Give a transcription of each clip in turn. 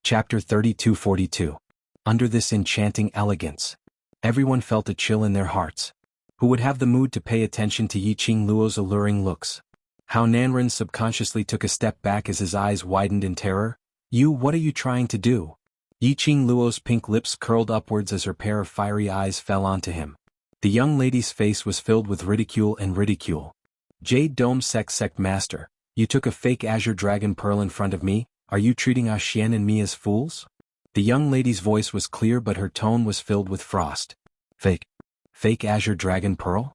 Chapter 3242. Under this enchanting elegance. Everyone felt a chill in their hearts. Who would have the mood to pay attention to Yiqing Luo's alluring looks? How Nanren subconsciously took a step back as his eyes widened in terror. What are you trying to do? Yiqing Luo's pink lips curled upwards as her pair of fiery eyes fell onto him. The young lady's face was filled with ridicule and ridicule. Jade Dome Sect Master, you took a fake azure dragon pearl in front of me, are you treating Xian and me as fools? The young lady's voice was clear but her tone was filled with frost. Fake azure dragon pearl?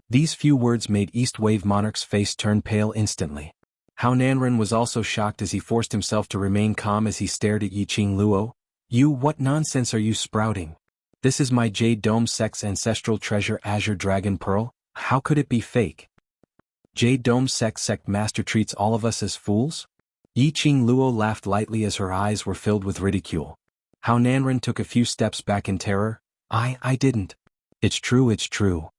These few words made East Wave Monarch's face turn pale instantly. How Nanren was also shocked as he forced himself to remain calm as he stared at Yiqing Luo. What nonsense are you sprouting? This is my Jade Dome Sect's ancestral treasure azure dragon pearl, how could it be fake? Jade Dome Sect Master treats all of us as fools? Yiqing Luo laughed lightly as her eyes were filled with ridicule. How Nanren took a few steps back in terror. I didn't. It's true.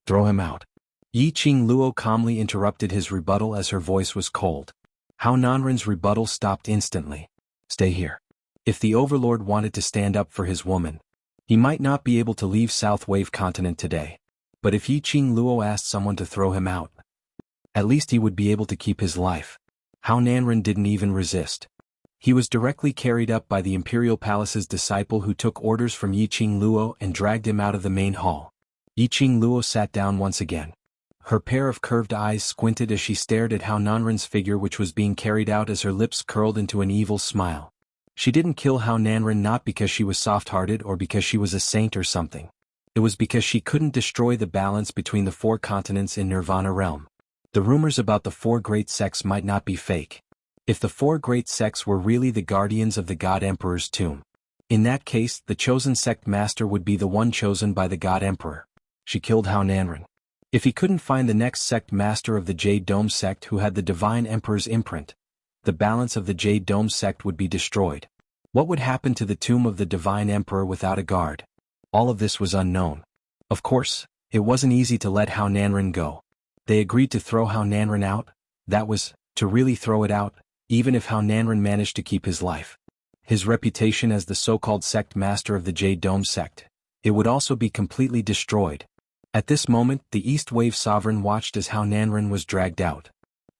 Throw him out. Yiqing Luo calmly interrupted his rebuttal as her voice was cold. How Nanren's rebuttal stopped instantly. Stay here. If the Overlord wanted to stand up for his woman, he might not be able to leave South Wave Continent today. But if Yiqing Luo asked someone to throw him out, at least he would be able to keep his life. How Nanren didn't even resist. He was directly carried up by the Imperial Palace's disciple who took orders from Yiqing Luo and dragged him out of the main hall. Yiqing Luo sat down once again. Her pair of curved eyes squinted as she stared at How Nanren's figure which was being carried out as her lips curled into an evil smile. She didn't kill How Nanren not because she was soft-hearted or because she was a saint or something. It was because she couldn't destroy the balance between the four continents in Nirvana realm. The rumors about the four great sects might not be fake. If the four great sects were really the guardians of the God Emperor's tomb, in that case the chosen sect master would be the one chosen by the God Emperor. She killed How Nanren. If he couldn't find the next sect master of the Jade Dome sect who had the Divine Emperor's imprint, the balance of the Jade Dome sect would be destroyed. What would happen to the tomb of the Divine Emperor without a guard? All of this was unknown. Of course, it wasn't easy to let How Nanren go. They agreed to throw How Nanren out. That was, to really throw it out, even if How Nanren managed to keep his life. His reputation as the so-called sect master of the Jade Dome sect, it would also be completely destroyed. At this moment, the East Wave Sovereign watched as How Nanren was dragged out.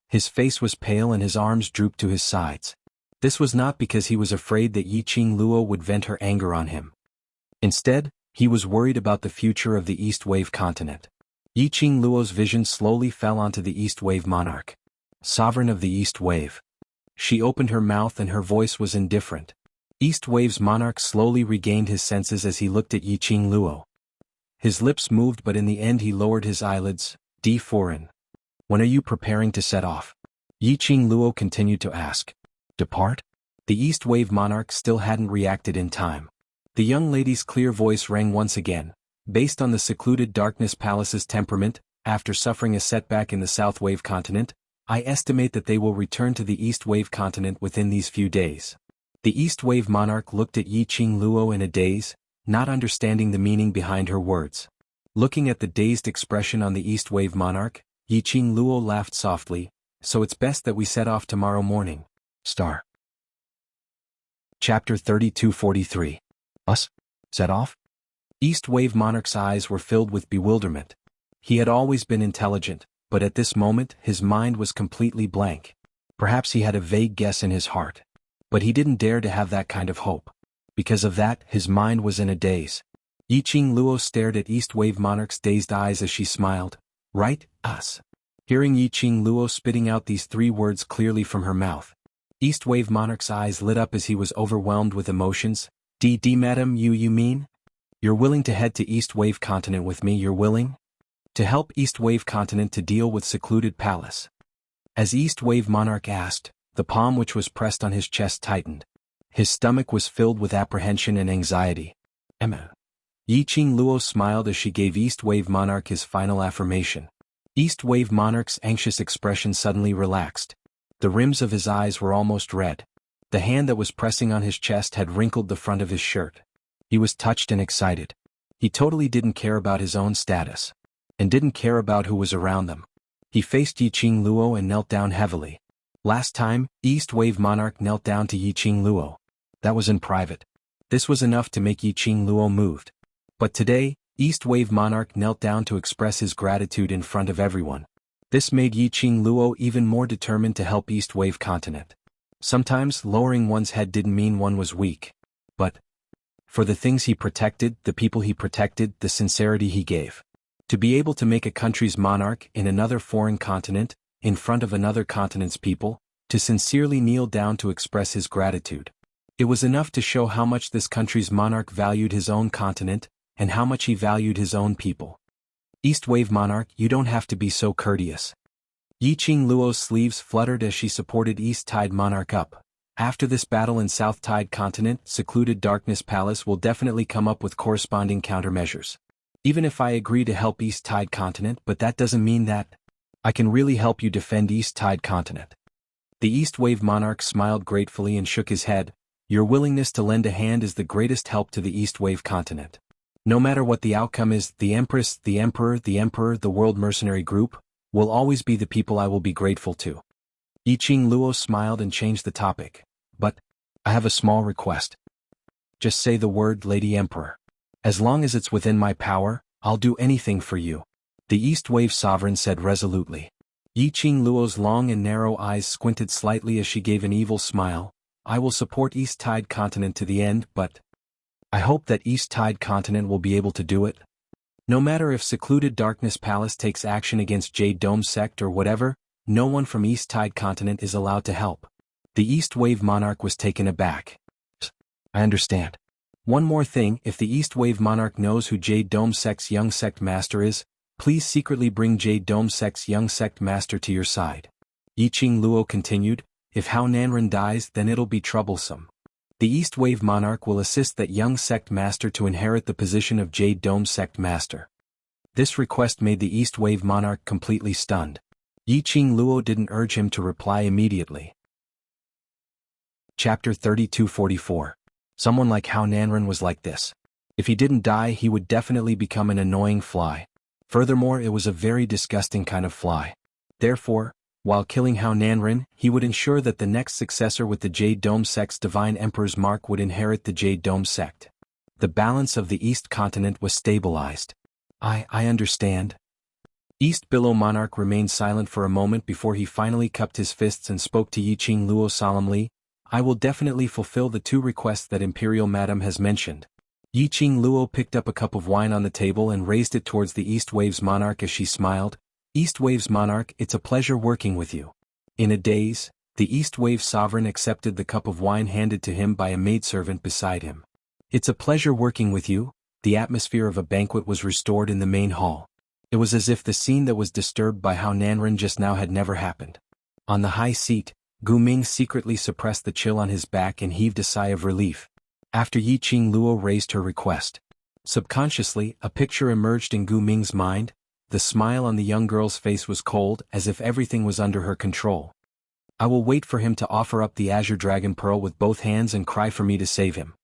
His face was pale and his arms drooped to his sides. This was not because he was afraid that Yiqing Luo would vent her anger on him. Instead, he was worried about the future of the East Wave continent. Yiqing Luo's vision slowly fell onto the East Wave Monarch. Sovereign of the East Wave. She opened her mouth and her voice was indifferent. East Wave's monarch slowly regained his senses as he looked at Yiqing Luo. His lips moved but in the end he lowered his eyelids. Foreign. When are you preparing to set off? Yiqing Luo continued to ask. Depart? The East Wave Monarch still hadn't reacted in time. The young lady's clear voice rang once again. Based on the secluded Darkness Palace's temperament, after suffering a setback in the South Wave continent, I estimate that they will return to the East Wave continent within these few days. The East Wave Monarch looked at Yiqing Luo in a daze, not understanding the meaning behind her words. Looking at the dazed expression on the East Wave Monarch, Yiqing Luo laughed softly. So it's best that we set off tomorrow morning. Star. Chapter 3243. Us? Set off? East Wave Monarch's eyes were filled with bewilderment. He had always been intelligent, but at this moment his mind was completely blank. Perhaps he had a vague guess in his heart. But he didn't dare to have that kind of hope. Because of that, his mind was in a daze. Yiqing Luo stared at East Wave Monarch's dazed eyes as she smiled. Right, us. Hearing Yiqing Luo spitting out these three words clearly from her mouth, East Wave Monarch's eyes lit up as he was overwhelmed with emotions. Madam, you mean? You're willing to head to East Wave Continent with me, you're willing? To help East Wave Continent to deal with Secluded Palace. As East Wave Monarch asked, the palm which was pressed on his chest tightened. His stomach was filled with apprehension and anxiety. Emma. Yiqing Luo smiled as she gave East Wave Monarch his final affirmation. East Wave Monarch's anxious expression suddenly relaxed. The rims of his eyes were almost red. The hand that was pressing on his chest had wrinkled the front of his shirt. He was touched and excited. He totally didn't care about his own status. And didn't care about who was around them. He faced Yiqing Luo and knelt down heavily. Last time, East Wave Monarch knelt down to Yiqing Luo. That was in private. This was enough to make Yiqing Luo moved. But today, East Wave Monarch knelt down to express his gratitude in front of everyone. This made Yiqing Luo even more determined to help East Wave Continent. Sometimes lowering one's head didn't mean one was weak. But for the things he protected, the people he protected, the sincerity he gave. To be able to make a country's monarch in another foreign continent, in front of another continent's people, to sincerely kneel down to express his gratitude. It was enough to show how much this country's monarch valued his own continent, and how much he valued his own people. East Wave Monarch, you don't have to be so courteous. Yiqing Luo's sleeves fluttered as she supported East Tide Monarch up. After this battle in South Tide Continent, Secluded Darkness Palace will definitely come up with corresponding countermeasures. Even if I agree to help East Tide Continent, but that doesn't mean that I can really help you defend East Tide Continent. The East Wave Monarch smiled gratefully and shook his head. Your willingness to lend a hand is the greatest help to the East Wave Continent. No matter what the outcome is, the Empress, the Emperor, the World Mercenary Group, will always be the people I will be grateful to. Yiqing Luo smiled and changed the topic. But I have a small request. Just say the word, Lady Emperor. As long as it's within my power, I'll do anything for you. The East Wave Sovereign said resolutely. Yiqing Luo's long and narrow eyes squinted slightly as she gave an evil smile. I will support East Tide Continent to the end, but I hope that East Tide Continent will be able to do it. No matter if Secluded Darkness Palace takes action against Jade Dome Sect or whatever, no one from East Tide Continent is allowed to help. The East Wave Monarch was taken aback. I understand. One more thing, if the East Wave Monarch knows who Jade Dome Sect's young sect master is, please secretly bring Jade Dome Sect's young sect master to your side. Yiqing Luo continued, if Hao Nanren dies, then it'll be troublesome. The East Wave Monarch will assist that young sect master to inherit the position of Jade Dome Sect Master. This request made the East Wave Monarch completely stunned. Yiqing Luo didn't urge him to reply immediately. Chapter 3244. Someone like Hao Nanren was like this. If he didn't die, he would definitely become an annoying fly. Furthermore, it was a very disgusting kind of fly. Therefore, while killing Hao Nanren, he would ensure that the next successor with the Jade Dome Sect's Divine Emperor's mark would inherit the Jade Dome Sect. The balance of the East Continent was stabilized. I understand. East Billow Monarch remained silent for a moment before he finally cupped his fists and spoke to Yiqing Luo solemnly. I will definitely fulfill the 2 requests that Imperial Madam has mentioned. Yiqing Luo picked up a cup of wine on the table and raised it towards the East Wave's Monarch as she smiled. East Wave's Monarch, it's a pleasure working with you. In a daze, the East Wave Sovereign accepted the cup of wine handed to him by a maidservant beside him. It's a pleasure working with you. The atmosphere of a banquet was restored in the main hall. It was as if the scene that was disturbed by Hao Nanren just now had never happened. On the high seat, Gu Ming secretly suppressed the chill on his back and heaved a sigh of relief. After Yiqing Luo raised her request. Subconsciously, a picture emerged in Gu Ming's mind. The smile on the young girl's face was cold, as if everything was under her control. I will wait for him to offer up the Azure Dragon Pearl with both hands and cry for me to save him.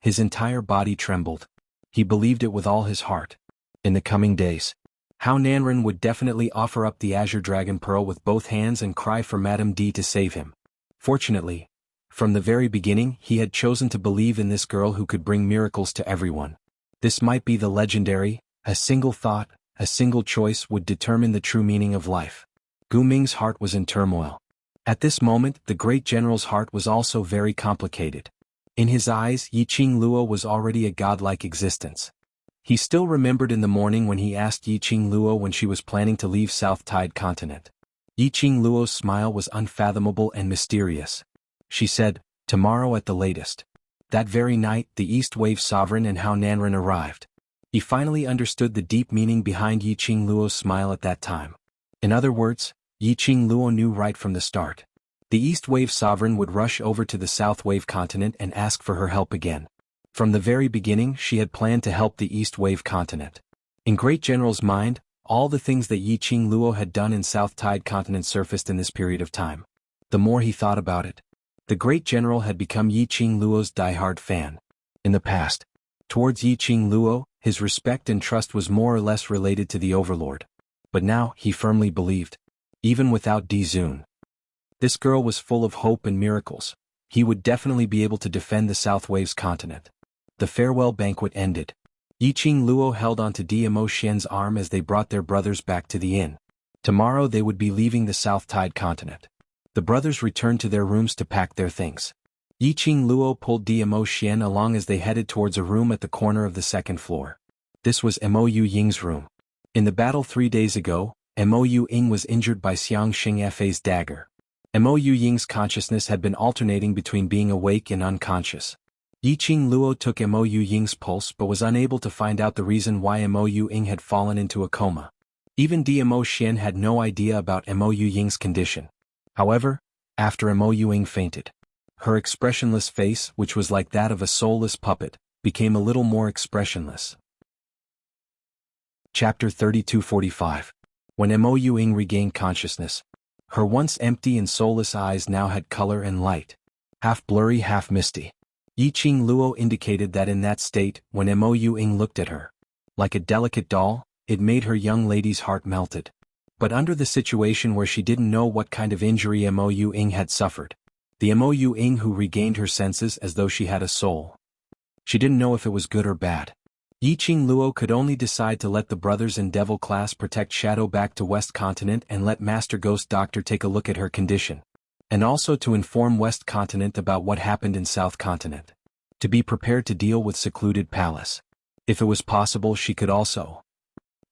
His entire body trembled. He believed it with all his heart. In the coming days, Hao Nanren would definitely offer up the Azure Dragon Pearl with both hands and cry for Madame D to save him. Fortunately, from the very beginning he had chosen to believe in this girl who could bring miracles to everyone. This might be the legendary, a single thought, a single choice would determine the true meaning of life. Gu Ming's heart was in turmoil. At this moment, the great general's heart was also very complicated. In his eyes, Yiqing Luo was already a godlike existence. He still remembered in the morning when he asked Yiqing Luo when she was planning to leave South Tide Continent. Yiqing Luo's smile was unfathomable and mysterious. She said, tomorrow at the latest. That very night, the East Wave Sovereign and Hao Nanren arrived. He finally understood the deep meaning behind Yiqing Luo's smile at that time. In other words, Yiqing Luo knew right from the start. The East Wave Sovereign would rush over to the South Wave Continent and ask for her help again. From the very beginning, she had planned to help the East Wave Continent. In Great General's mind, all the things that Yiqing Luo had done in South Tide Continent surfaced in this period of time. The more he thought about it, the Great General had become Yiqing Luo's diehard fan. In the past, towards Yiqing Luo, his respect and trust was more or less related to the Overlord. But now, he firmly believed, even without Di Zun, this girl was full of hope and miracles. he would definitely be able to defend the South Waves continent. The farewell banquet ended. Yiqing Luo held onto Dmo Xian's arm as they brought their brothers back to the inn. Tomorrow they would be leaving the South Tide continent. The brothers returned to their rooms to pack their things. Yiqing Luo pulled Dmo Xian along as they headed towards a room at the corner of the second floor. This was Mo Ying's room. In the battle 3 days ago, Mo Ying was injured by xianxia dagger. Mo Ying's consciousness had been alternating between being awake and unconscious. Yiqing Luo took Mo Ying's pulse but was unable to find out the reason why Mo Ying had fallen into a coma. Even Dmo Xian had no idea about Mo Ying's condition. However, after Mo Ying fainted, her expressionless face, which was like that of a soulless puppet, became a little more expressionless. Chapter 3245. When Mo Ying regained consciousness, her once empty and soulless eyes now had color and light. Half blurry, half misty. Yiqing Luo indicated that in that state, when Mo Ying looked at her, like a delicate doll, it made her young lady's heart melted. But under the situation where she didn't know what kind of injury Mo Ying had suffered, the Mo Ying who regained her senses as though she had a soul, she didn't know if it was good or bad. Yiqing Luo could only decide to let the brothers in Devil class protect Shadow back to West Continent and let Master Ghost Doctor take a look at her condition. And also to inform West Continent about what happened in South Continent. To be prepared to deal with Secluded Palace. If it was possible, she could also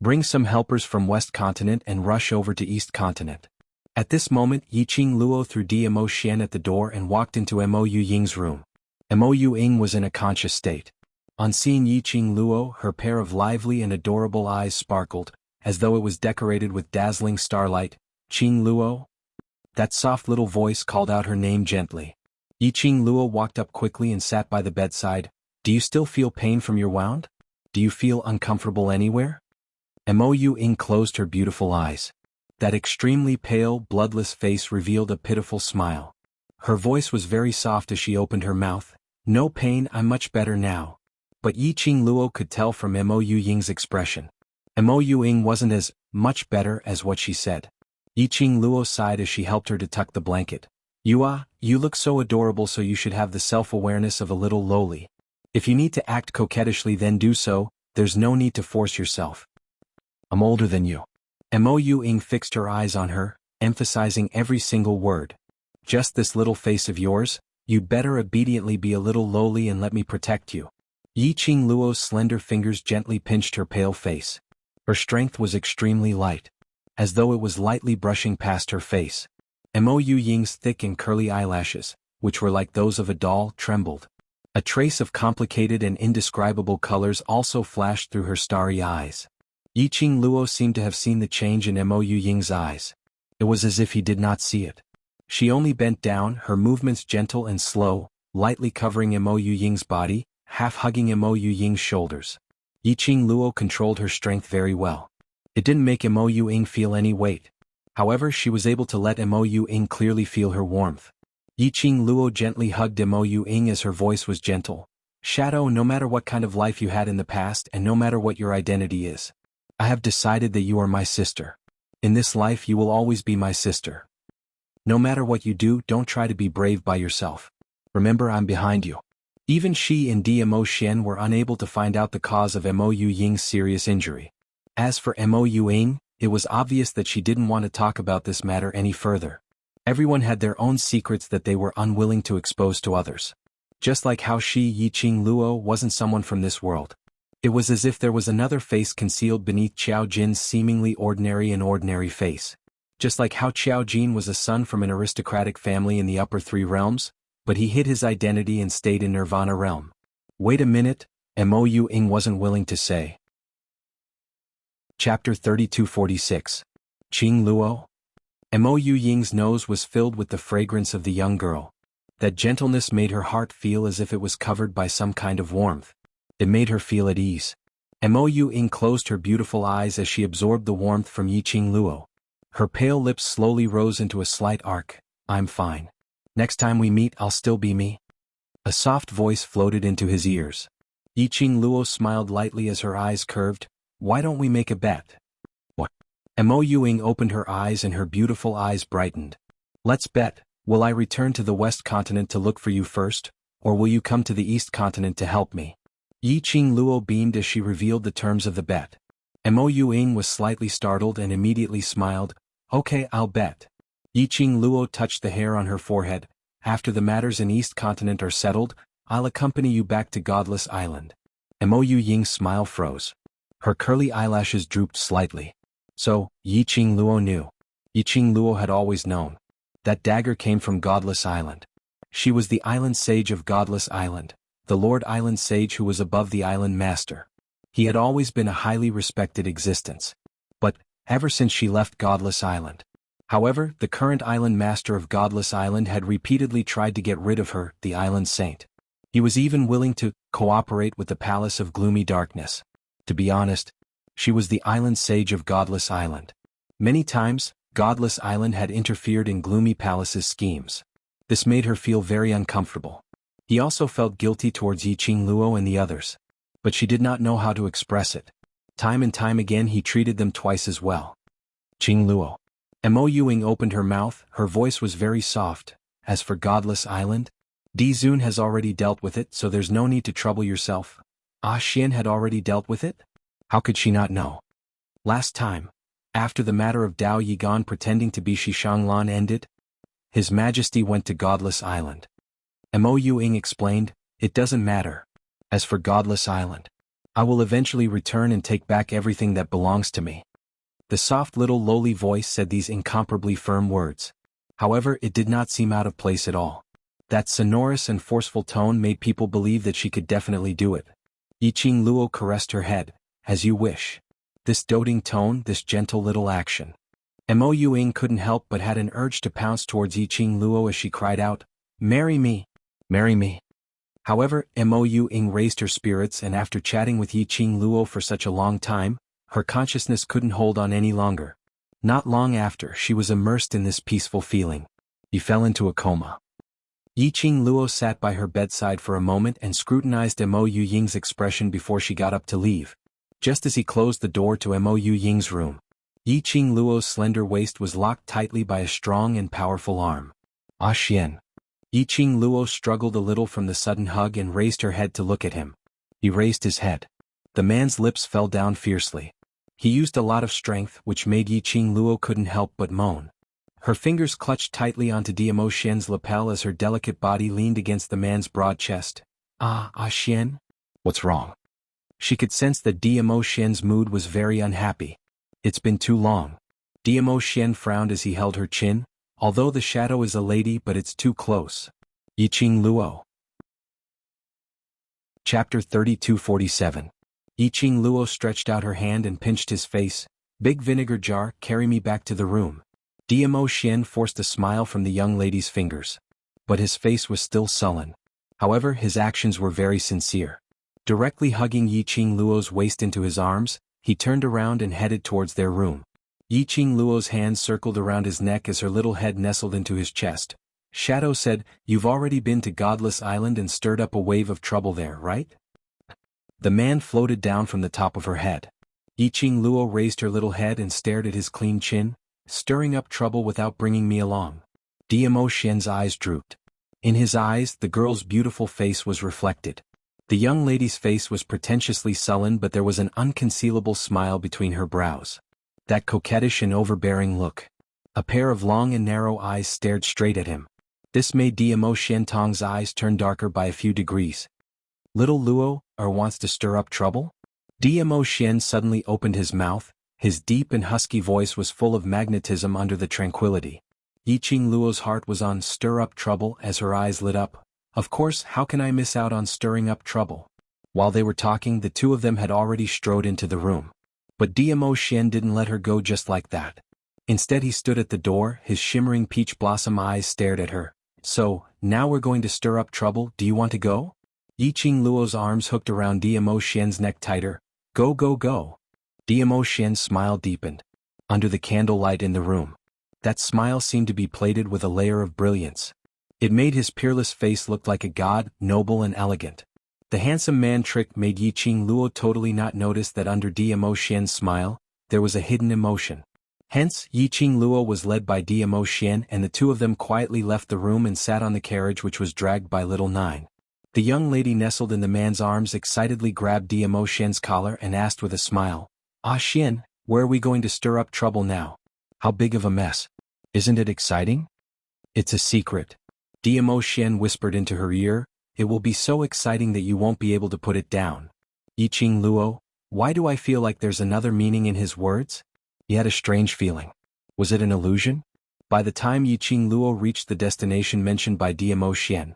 bring some helpers from West Continent and rush over to East Continent. At this moment, Yiqing Luo threw Dmo Xian at the door and walked into Mo Ying's room. Mo Ying was in a conscious state. On seeing Yiqing Luo, her pair of lively and adorable eyes sparkled, as though it was decorated with dazzling starlight. "Qing Luo?" That soft little voice called out her name gently. Yiqing Luo walked up quickly and sat by the bedside. "Do you still feel pain from your wound? Do you feel uncomfortable anywhere?" Mo Ying closed her beautiful eyes. That extremely pale, bloodless face revealed a pitiful smile. Her voice was very soft as she opened her mouth. "No pain, I'm much better now." But Yiqing Luo could tell from Mo Ying's expression. Mo Ying wasn't as much better as what she said. Yiqing Luo sighed as she helped her to tuck the blanket. You look so adorable, so you should have the self-awareness of a little lowly. If you need to act coquettishly, then do so, there's no need to force yourself. I'm older than you." Mo Ying fixed her eyes on her, emphasizing every single word. "Just this little face of yours? You'd better obediently be a little lowly and let me protect you." Yiqing Luo's slender fingers gently pinched her pale face. Her strength was extremely light, as though it was lightly brushing past her face. Mo Ying's thick and curly eyelashes, which were like those of a doll, trembled. A trace of complicated and indescribable colors also flashed through her starry eyes. Yiqing Luo seemed to have seen the change in Mo Ying's eyes. It was as if he did not see it. She only bent down, her movements gentle and slow, lightly covering Mo Ying's body, half hugging Mo Ying's shoulders. Yiqing Luo controlled her strength very well. It didn't make Mo Ying feel any weight. However, she was able to let Mo Ying clearly feel her warmth. Yiqing Luo gently hugged Mo Ying as her voice was gentle. "Shadow, no matter what kind of life you had in the past and no matter what your identity is, I have decided that you are my sister. In this life you will always be my sister. No matter what you do, don't try to be brave by yourself. Remember, I'm behind you." Even she and Dmo Xian were unable to find out the cause of Mo Ying's serious injury. As for Mo Ying, it was obvious that she didn't want to talk about this matter any further. Everyone had their own secrets that they were unwilling to expose to others. Just like how she, Yiqing Luo, wasn't someone from this world. It was as if there was another face concealed beneath Qiao Jin's seemingly ordinary face. Just like how Qiao Jin was a son from an aristocratic family in the upper 3 realms, but he hid his identity and stayed in Nirvana realm. Wait a minute, Mo Ying wasn't willing to say. Chapter 3246. Qing Luo? Mo Ying's nose was filled with the fragrance of the young girl. That gentleness made her heart feel as if it was covered by some kind of warmth. It made her feel at ease. Mo Ying closed her beautiful eyes as she absorbed the warmth from Yiqing Luo. Her pale lips slowly rose into a slight arc. "I'm fine. Next time we meet, I'll still be me." A soft voice floated into his ears. Yiqing Luo smiled lightly as her eyes curved. "Why don't we make a bet?" "What?" Mo Ying opened her eyes and her beautiful eyes brightened. "Let's bet. Will I return to the West Continent to look for you first, or will you come to the East Continent to help me? Yi Qing Luo beamed as she revealed the terms of the bet. Mo Ying was slightly startled and immediately smiled. Okay, I'll bet. Yi Qing Luo touched the hair on her forehead. After the matters in East Continent are settled, I'll accompany you back to Godless Island. Mo Ying's smile froze. Her curly eyelashes drooped slightly. So, Yi Qing Luo knew. Yi Qing Luo had always known. That dagger came from Godless Island. She was the island sage of Godless Island, the Lord Island Sage who was above the island master. He had always been a highly respected existence. But, ever since she left Godless Island. However, the current island master of Godless Island had repeatedly tried to get rid of her, the island saint. He was even willing to cooperate with the Palace of Gloomy Darkness. To be honest, she was the island sage of Godless Island. Many times, Godless Island had interfered in Gloomy Palace's schemes. This made her feel very uncomfortable. He also felt guilty towards Yi Qing Luo and the others. But she did not know how to express it. Time and time again he treated them twice as well. Qing Luo. Mo Ying opened her mouth, her voice was very soft. As for Godless Island, Di Zun has already dealt with it, so there's no need to trouble yourself. Ah Xian had already dealt with it? How could she not know? Last time, after the matter of Dao Yigan pretending to be Xuanhuan ended, His Majesty went to Godless Island. Mo Ying explained, it doesn't matter. As for Godless Island, I will eventually return and take back everything that belongs to me. The soft little lowly voice said these incomparably firm words. However, it did not seem out of place at all. That sonorous and forceful tone made people believe that she could definitely do it. Yi Qing Luo caressed her head, as you wish. This doting tone, this gentle little action. Mo Ying couldn't help but had an urge to pounce towards Yi Qing Luo as she cried out, marry me, marry me. However, Mo Ying raised her spirits, and after chatting with Yi Qing Luo for such a long time, her consciousness couldn't hold on any longer. Not long after, she was immersed in this peaceful feeling. He fell into a coma. Yi Qing Luo sat by her bedside for a moment and scrutinized Mo Ying's expression before she got up to leave. Just as he closed the door to Mo Ying's room, Yi Qing Luo's slender waist was locked tightly by a strong and powerful arm. Ah Xian. Yi Qing Luo struggled a little from the sudden hug and raised her head to look at him. He raised his head. The man's lips fell down fiercely. He used a lot of strength, which made Yi Qing Luo couldn't help but moan. Her fingers clutched tightly onto Mo Xian's lapel as her delicate body leaned against the man's broad chest. Ah Xian? What's wrong? She could sense that Mo Xian's mood was very unhappy. It's been too long. Mo Xian frowned as he held her chin. Although the shadow is a lady, but it's too close. Yi Qing Luo. Chapter 3247. Yi Qing Luo stretched out her hand and pinched his face. Big vinegar jar, carry me back to the room. Mo Xian forced a smile from the young lady's fingers. But his face was still sullen. However, his actions were very sincere. Directly hugging Yi Qing Luo's waist into his arms, he turned around and headed towards their room. Yi Qing Luo's hands circled around his neck as her little head nestled into his chest. Shadow said, you've already been to Godless Island and stirred up a wave of trouble there, right? The man floated down from the top of her head. Yi Qing Luo raised her little head and stared at his clean chin. Stirring up trouble without bringing me along. Mo Xian's eyes drooped. In his eyes, the girl's beautiful face was reflected. The young lady's face was pretentiously sullen, but there was an unconcealable smile between her brows. That coquettish and overbearing look. A pair of long and narrow eyes stared straight at him. This made Mo Xiantong's eyes turn darker by a few degrees. Little Luo, wants to stir up trouble? Mo Xian suddenly opened his mouth. His deep and husky voice was full of magnetism under the tranquility. Yi Qing Luo's heart was on stir up trouble as her eyes lit up. Of course, how can I miss out on stirring up trouble? While they were talking, the two of them had already strode into the room. But Mo Xian didn't let her go just like that. Instead he stood at the door, his shimmering peach blossom eyes stared at her. So, now we're going to stir up trouble, do you want to go? Yi Qing Luo's arms hooked around Mo Xian's neck tighter. Go go go. Mo Xian's smile deepened. Under the candlelight in the room. That smile seemed to be plated with a layer of brilliance. It made his peerless face look like a god, noble and elegant. The handsome man trick made Yi Qing Luo totally not notice that under Mo Xian's smile, there was a hidden emotion. Hence, Yiqing Luo was led by Diamo Xian, and the two of them quietly left the room and sat on the carriage which was dragged by little Nine. The young lady nestled in the man's arms, excitedly grabbed Diamo Xian's collar and asked with a smile, "Ah Xian, where are we going to stir up trouble now? How big of a mess? Isn't it exciting?" "It's a secret." Diamo Xian whispered into her ear, "It will be so exciting that you won't be able to put it down." Yiqing Luo, why do I feel like there's another meaning in his words? He had a strange feeling. Was it an illusion? By the time Yiqing Luo reached the destination mentioned by Diamo Xian,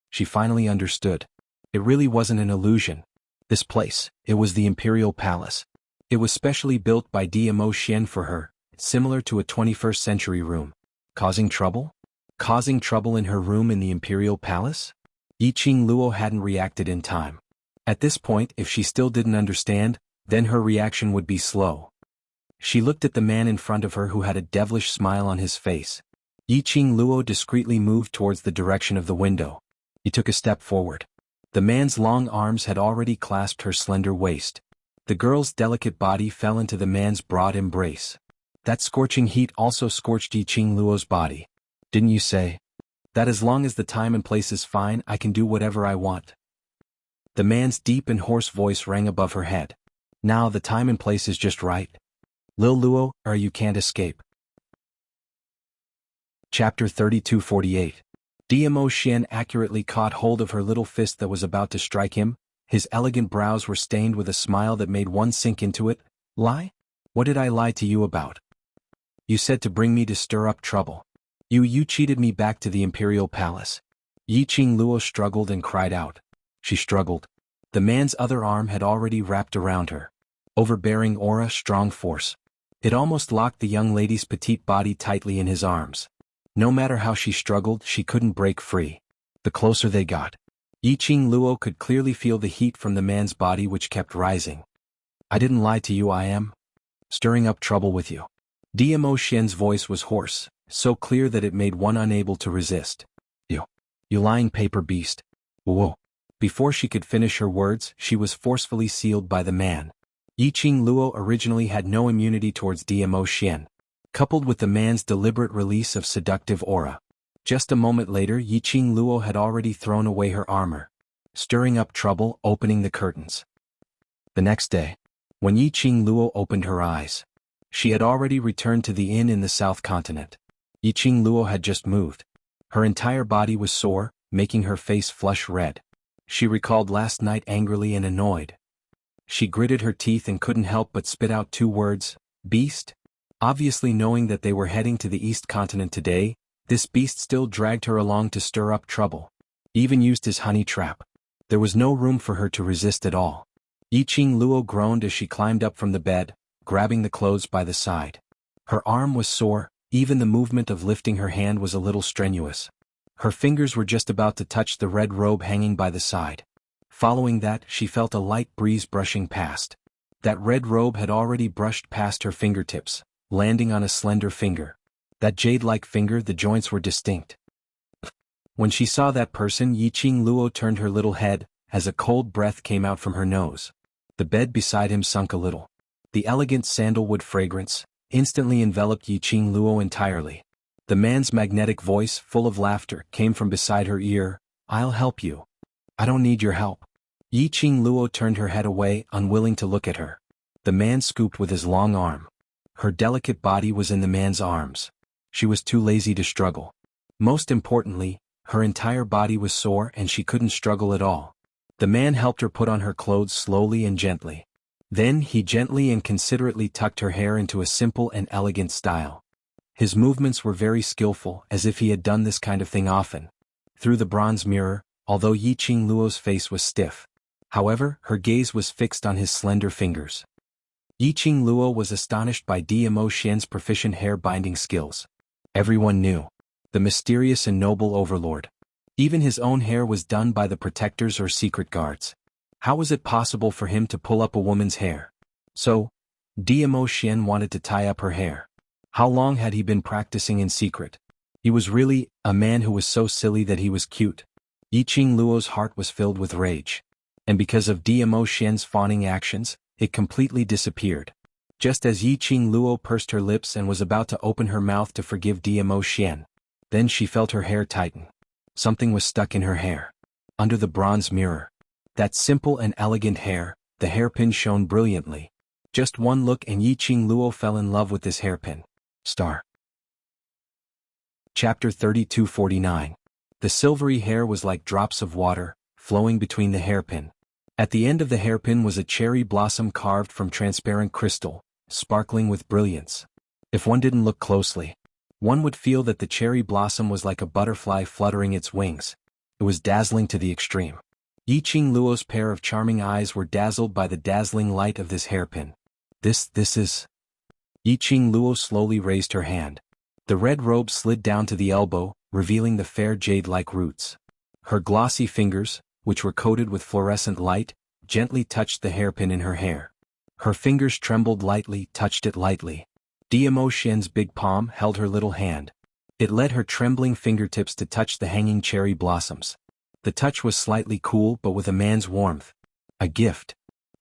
she finally understood. It really wasn't an illusion. This place, it was the Imperial Palace. It was specially built by Diamo Xian for her, similar to a 21st century room. Causing trouble? Causing trouble in her room in the Imperial Palace? Yiqing Luo hadn't reacted in time. At this point, if she still didn't understand, then her reaction would be slow. She looked at the man in front of her who had a devilish smile on his face. Yiqing Luo discreetly moved towards the direction of the window. He took a step forward. The man's long arms had already clasped her slender waist. The girl's delicate body fell into the man's broad embrace. That scorching heat also scorched Yiqing Luo's body. "Didn't you say that as long as the time and place is fine, I can do whatever I want?" The man's deep and hoarse voice rang above her head. "Now the time and place is just right. Lil Luo, or you can't escape." Chapter 3248. Diamo Xian accurately caught hold of her little fist that was about to strike him. His elegant brows were stained with a smile that made one sink into it. "Lie? What did I lie to you about? You said to bring me to stir up trouble. You cheated me back to the Imperial Palace." Yiqing Luo struggled and cried out. She struggled. The man's other arm had already wrapped around her. Overbearing aura, strong force. It almost locked the young lady's petite body tightly in his arms. No matter how she struggled, she couldn't break free. The closer they got, Yiqing Luo could clearly feel the heat from the man's body which kept rising. "I didn't lie to you, I am stirring up trouble with you." Diamo Xian's voice was hoarse, so clear that it made one unable to resist. You lying paper beast." "Whoa." Before she could finish her words, she was forcefully sealed by the man. Yiqing Luo originally had no immunity towards Diamo Xian, coupled with the man's deliberate release of seductive aura. Just a moment later, Yiqing Luo had already thrown away her armor, stirring up trouble, opening the curtains. The next day, when Yiqing Luo opened her eyes, she had already returned to the inn in the South Continent. Yiqing Luo had just moved. Her entire body was sore, making her face flush red. She recalled last night angrily and annoyed. She gritted her teeth and couldn't help but spit out two words, "Beast?" Obviously knowing that they were heading to the East Continent today, this beast still dragged her along to stir up trouble. Even used his honey trap. There was no room for her to resist at all. Yiqing Luo groaned as she climbed up from the bed, grabbing the clothes by the side. Her arm was sore, even the movement of lifting her hand was a little strenuous. Her fingers were just about to touch the red robe hanging by the side. Following that, she felt a light breeze brushing past. That red robe had already brushed past her fingertips, landing on a slender finger. That jade-like finger, the joints were distinct. When she saw that person, Yiqing Luo turned her little head, as a cold breath came out from her nose. The bed beside him sunk a little. The elegant sandalwood fragrance instantly enveloped Yiqing Luo entirely. The man's magnetic voice, full of laughter, came from beside her ear. "I'll help you." "I don't need your help." Yiqing Luo turned her head away, unwilling to look at her. The man scooped with his long arm. Her delicate body was in the man's arms. She was too lazy to struggle. Most importantly, her entire body was sore and she couldn't struggle at all. The man helped her put on her clothes slowly and gently. Then he gently and considerately tucked her hair into a simple and elegant style. His movements were very skillful, as if he had done this kind of thing often. Through the bronze mirror, although Yiqing Luo's face was stiff, however, her gaze was fixed on his slender fingers. Yiqing Luo was astonished by Diamo Xian's proficient hair binding skills. Everyone knew. The mysterious and noble overlord. Even his own hair was done by the protectors or secret guards. How was it possible for him to pull up a woman's hair? So, Diamo Xian wanted to tie up her hair. How long had he been practicing in secret? He was really a man who was so silly that he was cute. Yiqing Luo's heart was filled with rage. And because of Diamo Xian's fawning actions, it completely disappeared. Just as Yiqing Luo pursed her lips and was about to open her mouth to forgive Dmo Xian, then she felt her hair tighten. Something was stuck in her hair. Under the bronze mirror. That simple and elegant hair, the hairpin shone brilliantly. Just one look and Yiqing Luo fell in love with this hairpin. Star. Chapter 3249. The silvery hair was like drops of water, flowing between the hairpin. At the end of the hairpin was a cherry blossom carved from transparent crystal, sparkling with brilliance. If one didn't look closely, one would feel that the cherry blossom was like a butterfly fluttering its wings. It was dazzling to the extreme. Yiqing Luo's pair of charming eyes were dazzled by the dazzling light of this hairpin. This is... Yiqing Luo slowly raised her hand. The red robe slid down to the elbow, revealing the fair jade-like roots. Her glossy fingers, which were coated with fluorescent light, gently touched the hairpin in her hair. Her fingers trembled lightly, touched it lightly. Dmo Xian's big palm held her little hand. It led her trembling fingertips to touch the hanging cherry blossoms. The touch was slightly cool but with a man's warmth. A gift.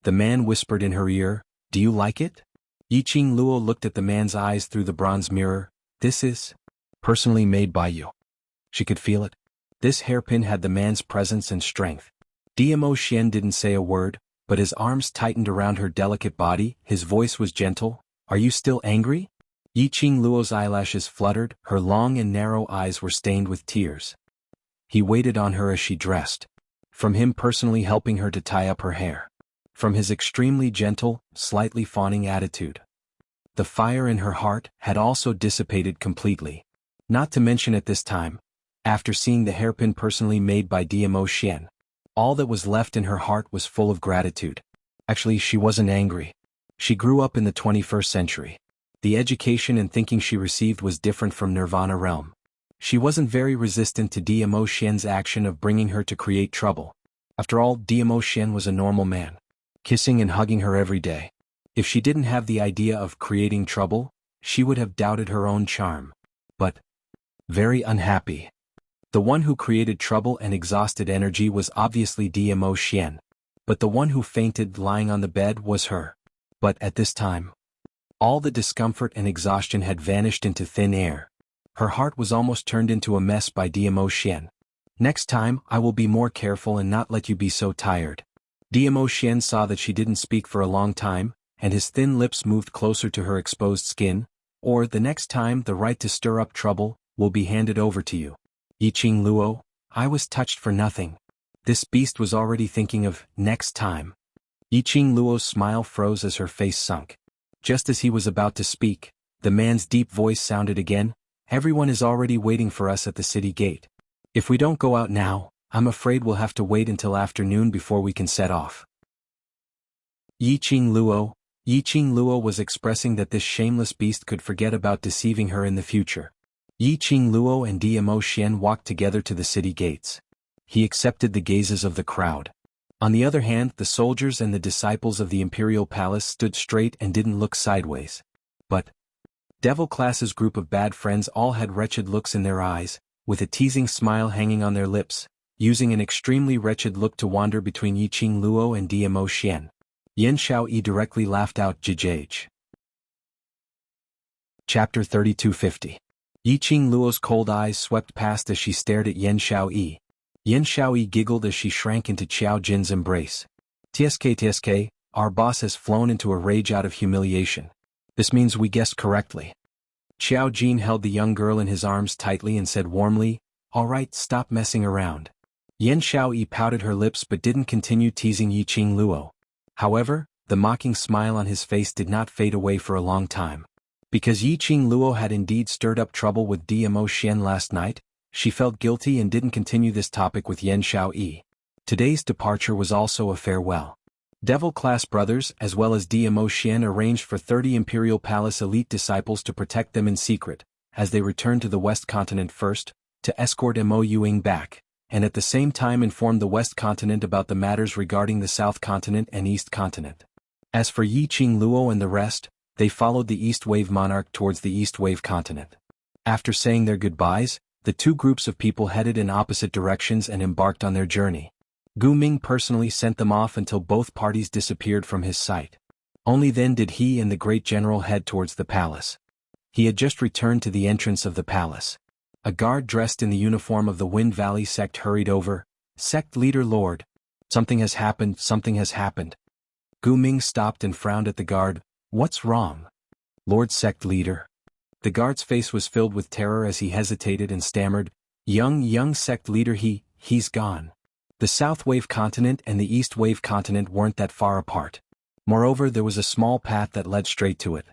The man whispered in her ear, "Do you like it?" Yiqing Luo looked at the man's eyes through the bronze mirror. "This is personally made by you." She could feel it. This hairpin had the man's presence and strength. Dmo Xian didn't say a word, but his arms tightened around her delicate body. His voice was gentle. "Are you still angry?" Yiqing Luo's eyelashes fluttered, her long and narrow eyes were stained with tears. He waited on her as she dressed. From him personally helping her to tie up her hair. From his extremely gentle, slightly fawning attitude. The fire in her heart had also dissipated completely. Not to mention at this time, after seeing the hairpin personally made by Dmo Xian, all that was left in her heart was full of gratitude. Actually, she wasn't angry. She grew up in the 21st century. The education and thinking she received was different from Nirvana realm. She wasn't very resistant to Dmo Xian's action of bringing her to create trouble. After all, Dmo Xian was a normal man, kissing and hugging her every day. If she didn't have the idea of creating trouble, she would have doubted her own charm. But very unhappy. The one who created trouble and exhausted energy was obviously Dmo Xian. But the one who fainted lying on the bed was her. But at this time, all the discomfort and exhaustion had vanished into thin air. Her heart was almost turned into a mess by Dmo Xian. "Next time, I will be more careful and not let you be so tired." Dmo Xian saw that she didn't speak for a long time, and his thin lips moved closer to her exposed skin. "Or the next time the right to stir up trouble will be handed over to you." Yiqing Luo, I was touched for nothing. This beast was already thinking of next time. Yiqing Luo's smile froze as her face sunk. Just as he was about to speak, the man's deep voice sounded again. "Everyone is already waiting for us at the city gate. If we don't go out now, I'm afraid we'll have to wait until afternoon before we can set off." Yiqing Luo was expressing that this shameless beast could forget about deceiving her in the future. Yiqing Luo and Dmo Xian walked together to the city gates. He accepted the gazes of the crowd. On the other hand, the soldiers and the disciples of the imperial palace stood straight and didn't look sideways. But Devil Class's group of bad friends all had wretched looks in their eyes, with a teasing smile hanging on their lips, using an extremely wretched look to wander between Yiqing Luo and Dmo Xian. Xianxia directly laughed out Jijage. Chapter 3250. Yiqing Luo's cold eyes swept past as she stared at Xianxia. Xianxia giggled as she shrank into Qiao Jin's embrace. "TSK, our boss has flown into a rage out of humiliation. This means we guessed correctly." Qiao Jin held the young girl in his arms tightly and said warmly, "All right, stop messing around." Xianxia pouted her lips but didn't continue teasing Yiqing Luo. However, the mocking smile on his face did not fade away for a long time. Because Yiqing Luo had indeed stirred up trouble with Dmo Xian last night, she felt guilty and didn't continue this topic with Xianxia. Today's departure was also a farewell. Devil Class brothers as well as Dmo Xian arranged for 30 Imperial Palace elite disciples to protect them in secret, as they returned to the West Continent first, to escort Mo Yuing back, and at the same time inform the West Continent about the matters regarding the South Continent and East Continent. As for Yiqing Luo and the rest, they followed the East Wave monarch towards the East Wave continent. After saying their goodbyes, the two groups of people headed in opposite directions and embarked on their journey. Gu Ming personally sent them off until both parties disappeared from his sight. Only then did he and the great general head towards the palace. He had just returned to the entrance of the palace. A guard dressed in the uniform of the Wind Valley sect hurried over. "Sect leader Lord. Something has happened, something has happened." Gu Ming stopped and frowned at the guard. "What's wrong?" "Lord sect leader." The guard's face was filled with terror as he hesitated and stammered. Young sect leader, he's gone." The South Wave continent and the East Wave continent weren't that far apart. Moreover, there was a small path that led straight to it.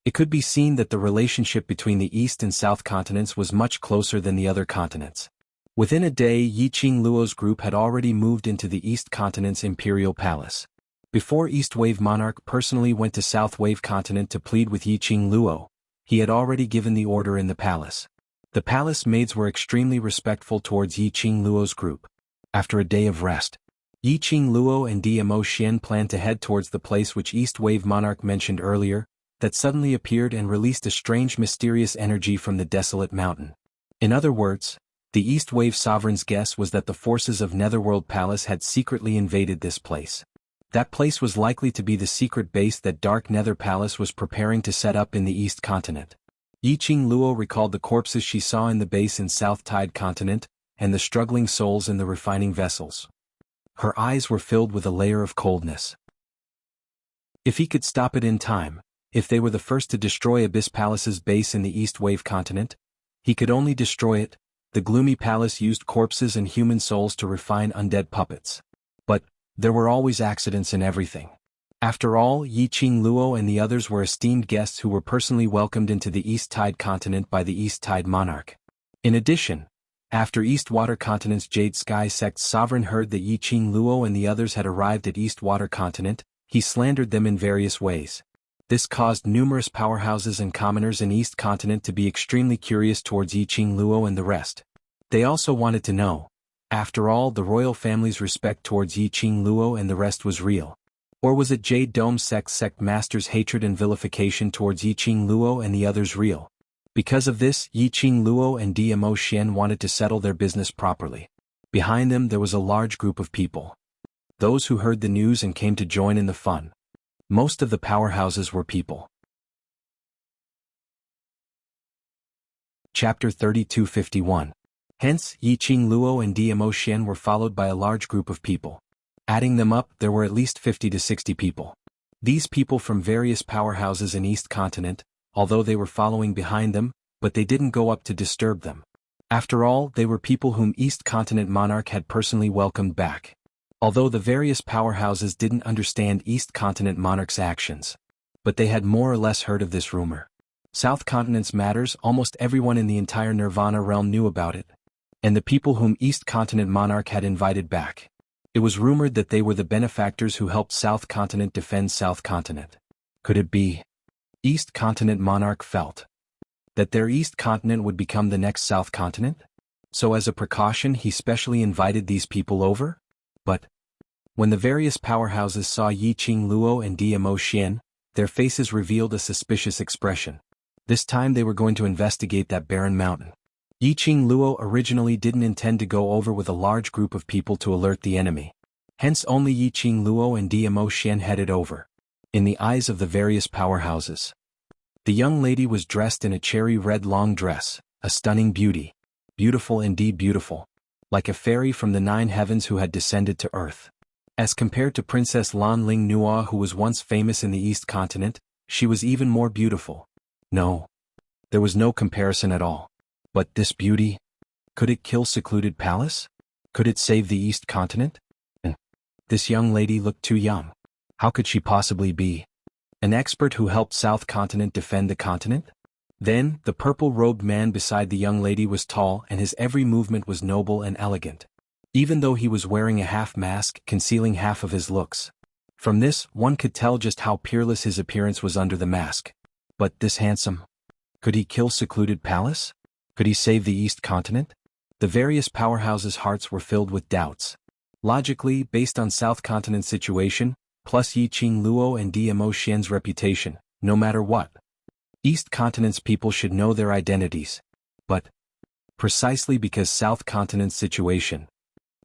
It could be seen that the relationship between the East and South continents was much closer than the other continents. Within a day, Yiqing Luo's group had already moved into the East continent's imperial palace. Before East Wave monarch personally went to South Wave continent to plead with Yiqing Luo, he had already given the order in the palace. The palace maids were extremely respectful towards Yiqing Luo's group. After a day of rest, Yiqing Luo and Dmo Xian planned to head towards the place which East Wave monarch mentioned earlier, that suddenly appeared and released a strange mysterious energy from the desolate mountain. In other words, the East Wave sovereign's guess was that the forces of Netherworld Palace had secretly invaded this place. That place was likely to be the secret base that Dark Nether Palace was preparing to set up in the East continent. Yiqing Luo recalled the corpses she saw in the base in South Tide continent, and the struggling souls in the refining vessels. Her eyes were filled with a layer of coldness. If he could stop it in time, if they were the first to destroy Abyss Palace's base in the East Wave continent, he could only destroy it. The gloomy palace used corpses and human souls to refine undead puppets. But there were always accidents in everything. After all, Yiqing Luo and the others were esteemed guests who were personally welcomed into the East Tide continent by the East Tide monarch. In addition, after East Water continent's Jade Sky sect's sovereign heard that Yiqing Luo and the others had arrived at East Water continent, he slandered them in various ways. This caused numerous powerhouses and commoners in East continent to be extremely curious towards Yiqing Luo and the rest. They also wanted to know, after all, the royal family's respect towards Yiqing Luo and the rest was real. Or was it Jade Dome sect master's hatred and vilification towards Yiqing Luo and the others real? Because of this, Yiqing Luo and Dmo Xian wanted to settle their business properly. Behind them there was a large group of people. Those who heard the news and came to join in the fun. Most of the powerhouses were people. Chapter 3251. Hence, Yiqing Luo and Dmo Xian were followed by a large group of people. Adding them up, there were at least 50 to 60 people. These people from various powerhouses in East continent, although they were following behind them, but they didn't go up to disturb them. After all, they were people whom East Continent monarch had personally welcomed back. Although the various powerhouses didn't understand East Continent monarch's actions, but they had more or less heard of this rumor. South Continent's matters, almost everyone in the entire Nirvana realm knew about it. And the people whom East Continent monarch had invited back. It was rumored that they were the benefactors who helped South Continent defend South Continent. Could it be? East Continent monarch felt that their East Continent would become the next South Continent? So as a precaution he specially invited these people over? But when the various powerhouses saw Yiqing Luo and Dmo Xian, their faces revealed a suspicious expression. This time they were going to investigate that barren mountain. Yiqing Luo originally didn't intend to go over with a large group of people to alert the enemy. Hence only Yiqing Luo and Dmo Xian headed over. In the eyes of the various powerhouses, the young lady was dressed in a cherry red long dress, a stunning beauty. Beautiful indeed beautiful. Like a fairy from the 9 heavens who had descended to earth. As compared to Princess Lan Ling Nua who was once famous in the East Continent, she was even more beautiful. No. There was no comparison at all. But this beauty? Could it kill Secluded Palace? Could it save the East Continent? And this young lady looked too young. How could she possibly be an expert who helped South Continent defend the continent? Then, the purple-robed man beside the young lady was tall and his every movement was noble and elegant. Even though he was wearing a half mask concealing half of his looks. From this, one could tell just how peerless his appearance was under the mask. But this handsome? Could he kill Secluded Palace? Could he save the East Continent? The various powerhouses' hearts were filled with doubts. Logically, based on South Continent's situation, plus Yiqing Luo and Dmo Xian's reputation, no matter what, East Continent's people should know their identities. But precisely because South Continent's situation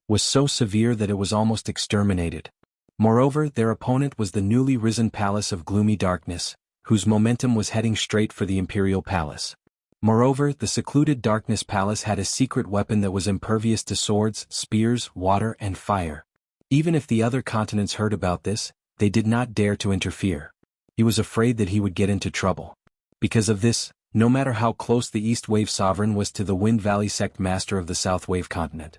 was so severe that it was almost exterminated, Moreover, their opponent was the newly risen palace of gloomy darkness, whose momentum was heading straight for the imperial palace. Moreover, the secluded darkness palace had a secret weapon that was impervious to swords, spears, water, and fire. Even if the other continents heard about this, they did not dare to interfere. He was afraid that he would get into trouble. Because of this, no matter how close the East Wave sovereign was to the Wind Valley sect master of the South Wave continent.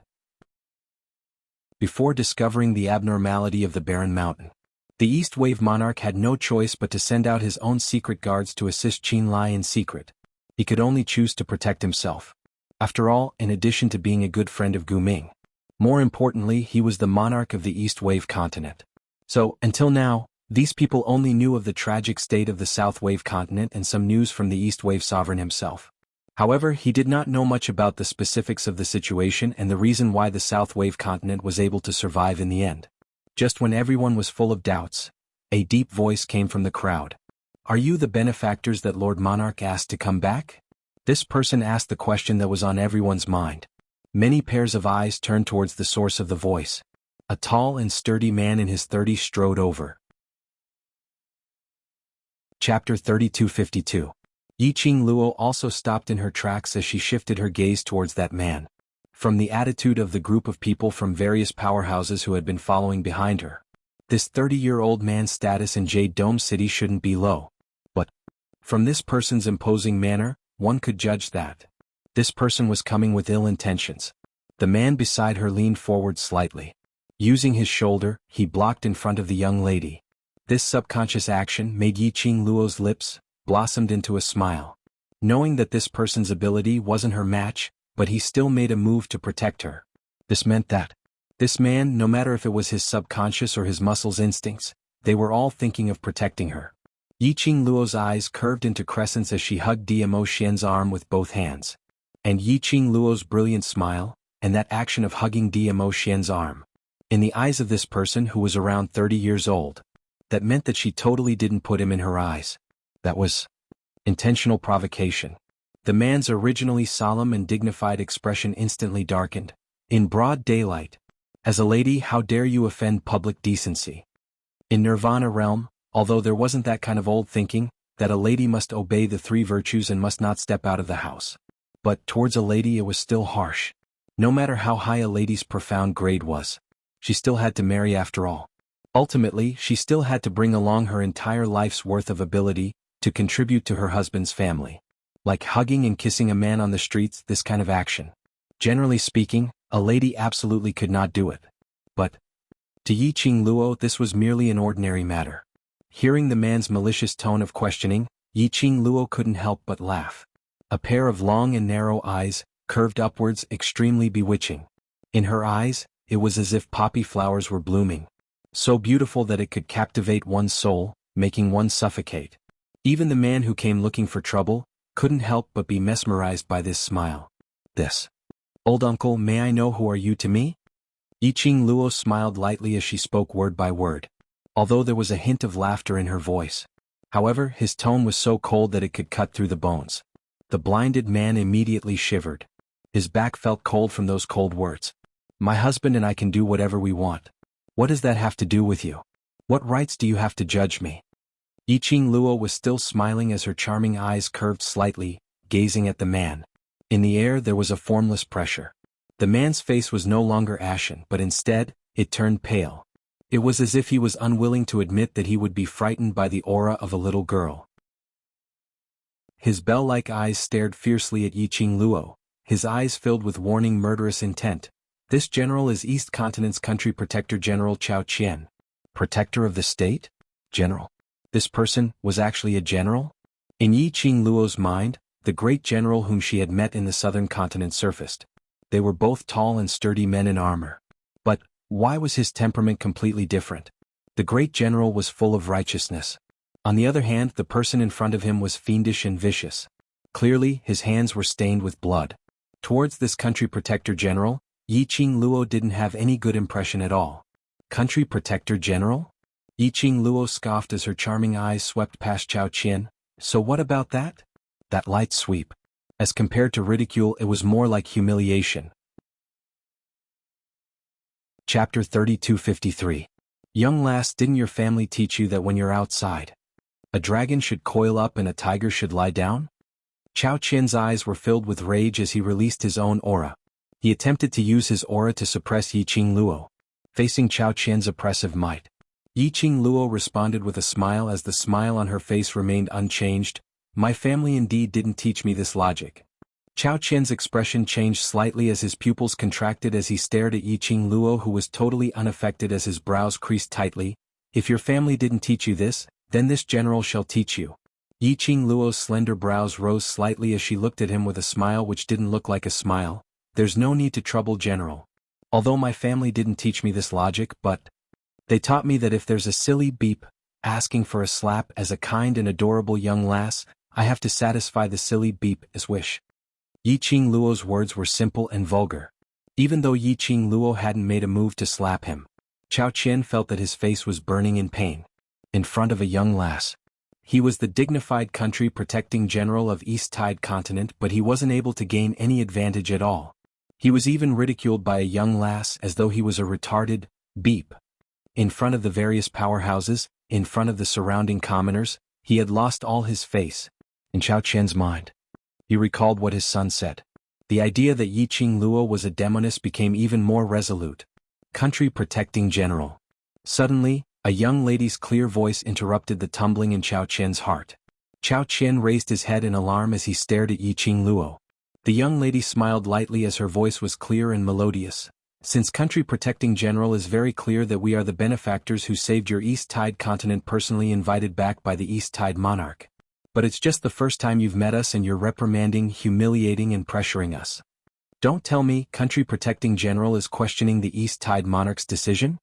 Before discovering the abnormality of the barren mountain, the East Wave monarch had no choice but to send out his own secret guards to assist Qin in secret. He could only choose to protect himself. After all, in addition to being a good friend of Gu Ming, more importantly, he was the monarch of the East Wave continent. So, until now, these people only knew of the tragic state of the South Wave continent and some news from the East Wave sovereign himself. However, he did not know much about the specifics of the situation and the reason why the South Wave continent was able to survive in the end. Just when everyone was full of doubts, a deep voice came from the crowd. "Are you the benefactors that Lord Monarch asked to come back?" This person asked the question that was on everyone's mind. Many pairs of eyes turned towards the source of the voice. A tall and sturdy man in his 30s strode over. Chapter 3252. Yiqing Luo also stopped in her tracks as she shifted her gaze towards that man. From the attitude of the group of people from various powerhouses who had been following behind her, this 30-year-old man's status in Jade Dome City shouldn't be low. But from this person's imposing manner, one could judge that this person was coming with ill intentions. The man beside her leaned forward slightly. Using his shoulder, he blocked in front of the young lady. This subconscious action made Yiqing Luo's lips blossomed into a smile. Knowing that this person's ability wasn't her match, but he still made a move to protect her. This meant that this man, no matter if it was his subconscious or his muscles' instincts, they were all thinking of protecting her. Yiqing Luo's eyes curved into crescents as she hugged Diamo Xian's arm with both hands. And Yiqing Luo's brilliant smile, and that action of hugging Diamo Xian's arm. In the eyes of this person who was around 30 years old, that meant that she totally didn't put him in her eyes. That was intentional provocation. The man's originally solemn and dignified expression instantly darkened. In broad daylight. As a lady, how dare you offend public decency? In Nirvana realm, although there wasn't that kind of old thinking, that a lady must obey the 3 virtues and must not step out of the house. But towards a lady it was still harsh. No matter how high a lady's profound grade was, she still had to marry after all. Ultimately, she still had to bring along her entire life's worth of ability to contribute to her husband's family. Like hugging and kissing a man on the streets, this kind of action. Generally speaking, a lady absolutely could not do it. But to Yiqing Luo this was merely an ordinary matter. Hearing the man's malicious tone of questioning, Yiqing Luo couldn't help but laugh. A pair of long and narrow eyes, curved upwards, extremely bewitching. In her eyes, it was as if poppy flowers were blooming. So beautiful that it could captivate one's soul, making one suffocate. Even the man who came looking for trouble couldn't help but be mesmerized by this smile. "This. Old uncle, may I know who are you to me?" Yiqing Luo smiled lightly as she spoke word by word, although there was a hint of laughter in her voice. However, his tone was so cold that it could cut through the bones. The blinded man immediately shivered. His back felt cold from those cold words. "My husband and I can do whatever we want. What does that have to do with you? What rights do you have to judge me?" Yiqing Luo was still smiling as her charming eyes curved slightly, gazing at the man. In the air there was a formless pressure. The man's face was no longer ashen, but instead, it turned pale. It was as if he was unwilling to admit that he would be frightened by the aura of a little girl. His bell-like eyes stared fiercely at Yiqing Luo, his eyes filled with warning murderous intent. "This general is East Continent's country protector General Chao Qian. Protector of the state? General? This person was actually a general?" In Yiqing Luo's mind, the great general whom she had met in the southern continent surfaced. They were both tall and sturdy men in armor. But why was his temperament completely different? The great general was full of righteousness. On the other hand, the person in front of him was fiendish and vicious. Clearly, his hands were stained with blood. Towards this country protector general, Yiqing Luo didn't have any good impression at all. Country protector general? Yiqing Luo scoffed as her charming eyes swept past Chao Qian. So what about that? That light sweep. As compared to ridicule, it was more like humiliation. Chapter 3253. Young lass, didn't your family teach you that when you're outside, a dragon should coil up and a tiger should lie down? Chao Qian's eyes were filled with rage as he released his own aura. He attempted to use his aura to suppress Yiqing Luo, facing Chao Qian's oppressive might. Yiqing Luo responded with a smile as the smile on her face remained unchanged. My family indeed didn't teach me this logic. Chao Qian's expression changed slightly as his pupils contracted as he stared at Yiqing Luo, who was totally unaffected as his brows creased tightly. If your family didn't teach you this, then this general shall teach you. Yiqing Luo's slender brows rose slightly as she looked at him with a smile which didn't look like a smile. There's no need to trouble, General. Although my family didn't teach me this logic, but they taught me that if there's a silly beep asking for a slap as a kind and adorable young lass, I have to satisfy the silly beep's wish. Yiqing Luo's words were simple and vulgar. Even though Yiqing Luo hadn't made a move to slap him, Chao Qian felt that his face was burning in pain. In front of a young lass. He was the dignified country protecting general of East Tide Continent, but he wasn't able to gain any advantage at all. He was even ridiculed by a young lass as though he was a retarded beep. In front of the various powerhouses, in front of the surrounding commoners, he had lost all his face. In Chao Qian's mind, he recalled what his son said. The idea that Yiqing Luo was a demoness became even more resolute. Country protecting general. Suddenly, a young lady's clear voice interrupted the tumbling in Chao Qian's heart. Chao Qian raised his head in alarm as he stared at Yiqing Luo. The young lady smiled lightly as her voice was clear and melodious. Since country protecting general is very clear that we are the benefactors who saved your East Tide continent, personally invited back by the East Tide monarch. But it's just the first time you've met us and you're reprimanding, humiliating and pressuring us. Don't tell me country protecting general is questioning the East Tide monarch's decision?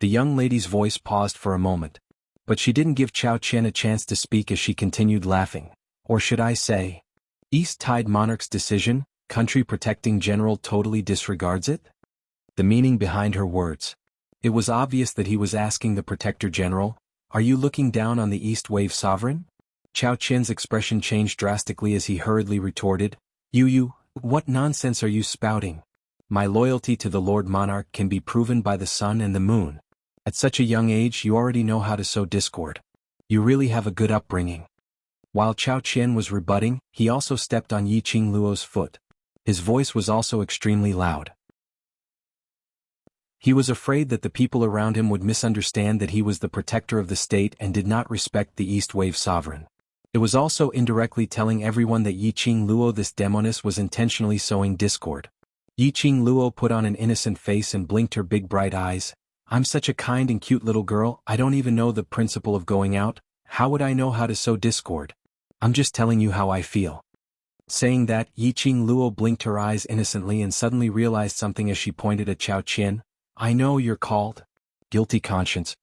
The young lady's voice paused for a moment. But she didn't give Chao Qian a chance to speak as she continued laughing. Or should I say, East Tide monarch's decision, country protecting general totally disregards it? The meaning behind her words. It was obvious that he was asking the protector general, are you looking down on the East Wave sovereign? Chao Qian's expression changed drastically as he hurriedly retorted, You, what nonsense are you spouting? My loyalty to the Lord Monarch can be proven by the sun and the moon. At such a young age you already know how to sow discord. You really have a good upbringing. While Chao Qian was rebutting, he also stepped on Yiqing Luo's foot. His voice was also extremely loud. He was afraid that the people around him would misunderstand that he was the protector of the state and did not respect the East Wave sovereign. It was also indirectly telling everyone that Yiqing Luo, this demoness, was intentionally sowing discord. Yiqing Luo put on an innocent face and blinked her big bright eyes. I'm such a kind and cute little girl, I don't even know the principle of going out. How would I know how to sow discord? I'm just telling you how I feel. Saying that, Yiqing Luo blinked her eyes innocently and suddenly realized something as she pointed at Chao Qian. I know you're called guilty conscience.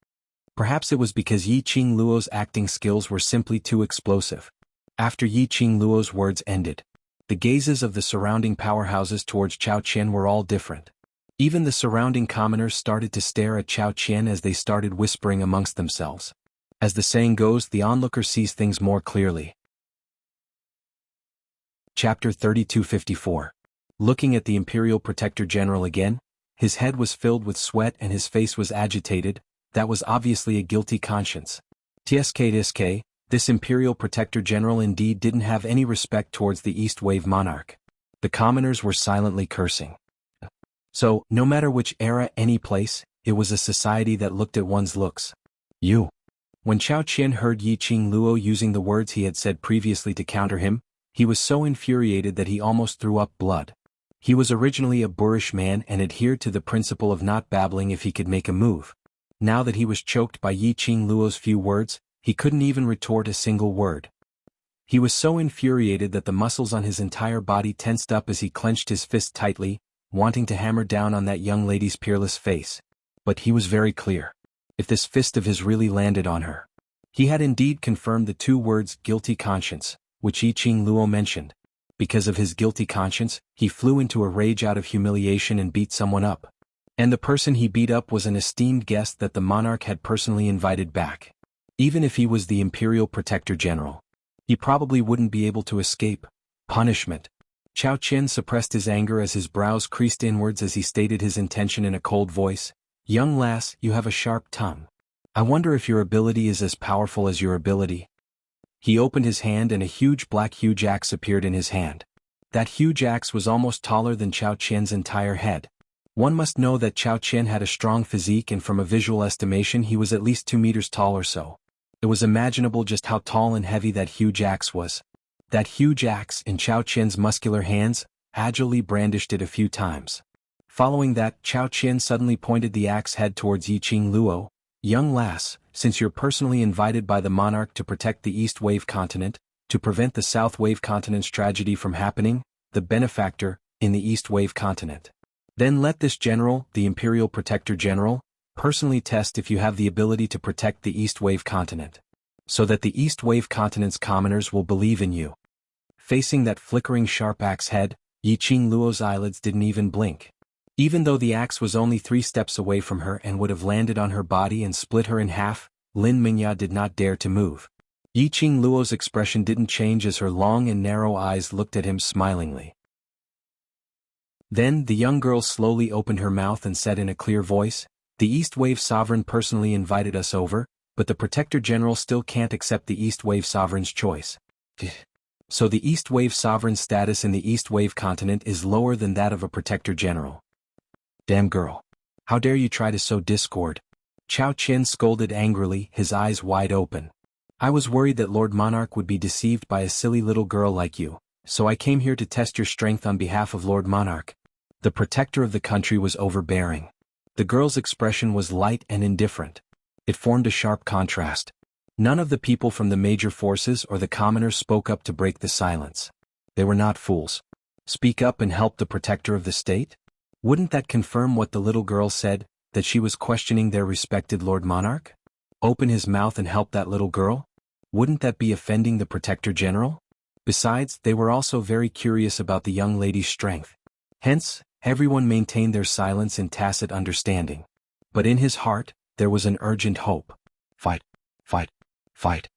Perhaps it was because Yiqing Luo's acting skills were simply too explosive. After Yiqing Luo's words ended, the gazes of the surrounding powerhouses towards Chao Qian were all different. Even the surrounding commoners started to stare at Chao Qian as they started whispering amongst themselves. As the saying goes, the onlooker sees things more clearly. Chapter 3254. Looking at the Imperial Protector General again, his head was filled with sweat and his face was agitated. That was obviously a guilty conscience. Tsk, this Imperial Protector General indeed didn't have any respect towards the East Wave monarch. The commoners were silently cursing. So, no matter which era, any place, it was a society that looked at one's looks. You. When Chao Qian heard Yiqing Luo using the words he had said previously to counter him, he was so infuriated that he almost threw up blood. He was originally a boorish man and adhered to the principle of not babbling if he could make a move. Now that he was choked by Yiqing Luo's few words, he couldn't even retort a single word. He was so infuriated that the muscles on his entire body tensed up as he clenched his fist tightly, wanting to hammer down on that young lady's peerless face. But he was very clear. If this fist of his really landed on her. He had indeed confirmed the two words guilty conscience, which Yiqing Luo mentioned. Because of his guilty conscience, he flew into a rage out of humiliation and beat someone up. And the person he beat up was an esteemed guest that the monarch had personally invited back. Even if he was the Imperial Protector General, he probably wouldn't be able to escape punishment. Chao Qian suppressed his anger as his brows creased inwards as he stated his intention in a cold voice. Young lass, you have a sharp tongue. I wonder if your ability is as powerful as your ability. He opened his hand and a huge black axe appeared in his hand. That huge axe was almost taller than Chao Qian's entire head. One must know that Chao Qian had a strong physique, and from a visual estimation he was at least 2 meters tall or so. It was imaginable just how tall and heavy that huge axe was. That huge axe, in Chao Qian's muscular hands, agilely brandished it a few times. Following that, Chao Qian suddenly pointed the axe head towards Yiqing Luo. Young lass, since you're personally invited by the monarch to protect the East Wave Continent, to prevent the South Wave Continent's tragedy from happening, the benefactor, in the East Wave Continent. Then let this general, the Imperial Protector General, personally test if you have the ability to protect the East Wave Continent. So that the East Wave Continent's commoners will believe in you. Facing that flickering sharp axe head, Yiqing Luo's eyelids didn't even blink. Even though the axe was only 3 steps away from her and would have landed on her body and split her in half, Lin Mingya did not dare to move. Yiqing Luo's expression didn't change as her long and narrow eyes looked at him smilingly. Then the young girl slowly opened her mouth and said in a clear voice, "The East Wave Sovereign personally invited us over, but the Protector General still can't accept the East Wave Sovereign's choice. So the East Wave Sovereign's status in the East Wave Continent is lower than that of a Protector General." "Damn girl. How dare you try to sow discord?" Chao Qian scolded angrily, his eyes wide open. "I was worried that Lord Monarch would be deceived by a silly little girl like you, so I came here to test your strength on behalf of Lord Monarch." The protector of the country was overbearing. The girl's expression was light and indifferent. It formed a sharp contrast. None of the people from the major forces or the commoners spoke up to break the silence. They were not fools. Speak up and help the protector of the state? Wouldn't that confirm what the little girl said, that she was questioning their respected Lord Monarch? Open his mouth and help that little girl? Wouldn't that be offending the Protector General? Besides, they were also very curious about the young lady's strength. Hence, everyone maintained their silence in tacit understanding. But in his heart, there was an urgent hope. Fight, fight, fight.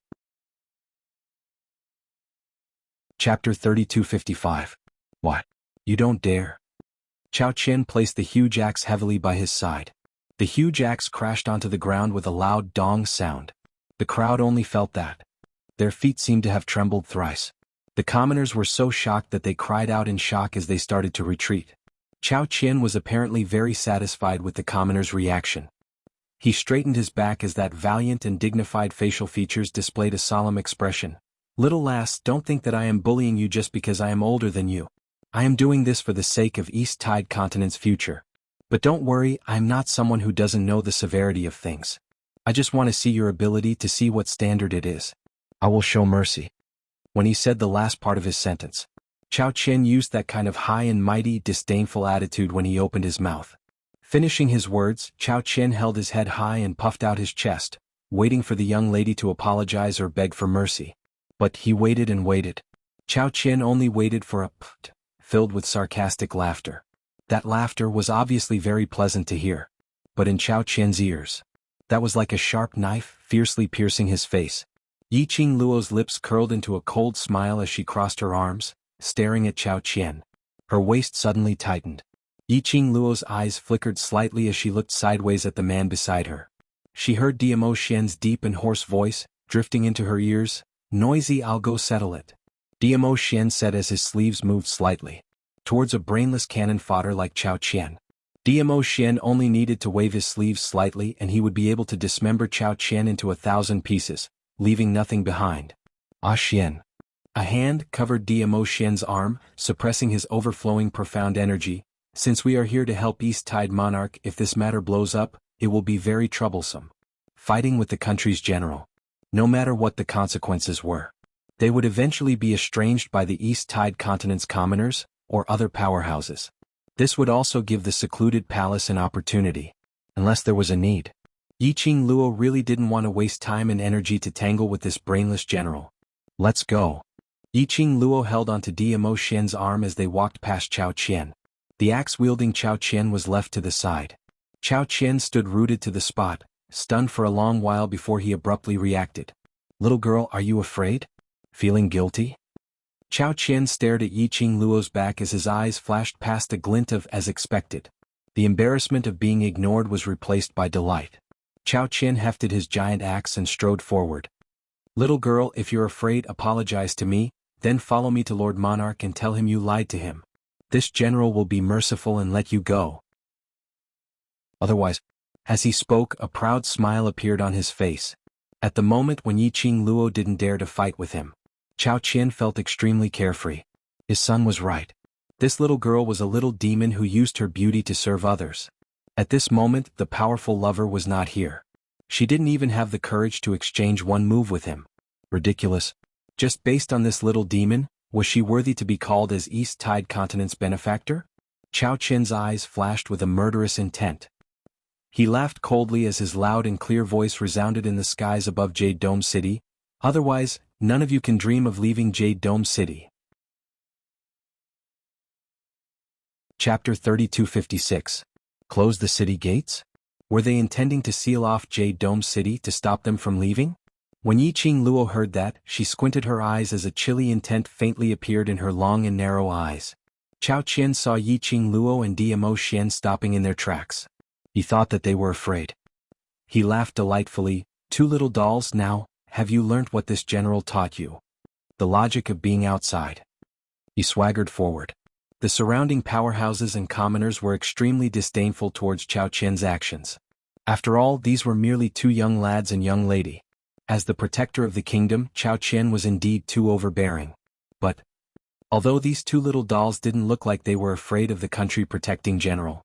Chapter 3255. What? You don't dare? Chao Qian placed the huge axe heavily by his side. The huge axe crashed onto the ground with a loud dong sound. The crowd only felt that. Their feet seemed to have trembled thrice. The commoners were so shocked that they cried out in shock as they started to retreat. Chao Qian was apparently very satisfied with the commoners' reaction. He straightened his back as that valiant and dignified facial features displayed a solemn expression. "Little lass, don't think that I am bullying you just because I am older than you. I am doing this for the sake of East Tide Continent's future. But don't worry, I am not someone who doesn't know the severity of things. I just want to see your ability to see what standard it is. I will show mercy." When he said the last part of his sentence, Chao Qian used that kind of high and mighty, disdainful attitude when he opened his mouth. Finishing his words, Chao Qian held his head high and puffed out his chest, waiting for the young lady to apologize or beg for mercy. But he waited and waited. Chao Qian only waited for a pft, filled with sarcastic laughter. That laughter was obviously very pleasant to hear. But in Chao Qian's ears, that was like a sharp knife, fiercely piercing his face. Yiqing Luo's lips curled into a cold smile as she crossed her arms, staring at Chao Qian. Her waist suddenly tightened. Yiqing Luo's eyes flickered slightly as she looked sideways at the man beside her. She heard Diamo Xian's deep and hoarse voice, drifting into her ears. "Noisy, I'll go settle it," Diamo Xian said as his sleeves moved slightly towards a brainless cannon fodder like Chao Qian. Diamo Xian only needed to wave his sleeves slightly and he would be able to dismember Chao Qian into 1,000 pieces, leaving nothing behind. "Ah Xian." A hand covered Diamo Xian's arm, suppressing his overflowing profound energy. "Since we are here to help East Tide Monarch, if this matter blows up, it will be very troublesome. Fighting with the country's general. No matter what the consequences were. They would eventually be estranged by the East Tide Continent's commoners, or other powerhouses. This would also give the secluded palace an opportunity. Unless there was a need. Yiqing Luo really didn't want to waste time and energy to tangle with this brainless general. "Let's go." Yiqing Luo held onto Diamo Xian's arm as they walked past Chao Qian. The axe-wielding Chao Qian was left to the side. Chao Qian stood rooted to the spot, stunned for a long while before he abruptly reacted. "Little girl, are you afraid? Feeling guilty?" Chao Qian stared at Yiqing Luo's back as his eyes flashed past a glint of as expected. The embarrassment of being ignored was replaced by delight. Chao Qian hefted his giant axe and strode forward. "Little girl, if you're afraid, apologize to me, then follow me to Lord Monarch and tell him you lied to him. This general will be merciful and let you go. Otherwise..." As he spoke, a proud smile appeared on his face. At the moment when Yiqing Luo didn't dare to fight with him, Chao Qian felt extremely carefree. His son was right. This little girl was a little demon who used her beauty to serve others. At this moment, the powerful lover was not here. She didn't even have the courage to exchange one move with him. Ridiculous. Just based on this little demon, was she worthy to be called as East Tide Continent's benefactor? Chao Qian's eyes flashed with a murderous intent. He laughed coldly as his loud and clear voice resounded in the skies above Jade Dome City. "Otherwise, none of you can dream of leaving Jade Dome City." Chapter 3256. Close the city gates? Were they intending to seal off Jade Dome City to stop them from leaving? When Yiqing Luo heard that, she squinted her eyes as a chilly intent faintly appeared in her long and narrow eyes. Chao Qian saw Yiqing Luo and Dmo Xian stopping in their tracks. He thought that they were afraid. He laughed delightfully. "Two little dolls, now, have you learnt what this general taught you? The logic of being outside." He swaggered forward. The surrounding powerhouses and commoners were extremely disdainful towards Chao Qian's actions. After all, these were merely two young lads and young lady. As the protector of the kingdom, Chao Qian was indeed too overbearing. But, although these two little dolls didn't look like they were afraid of the country protecting general,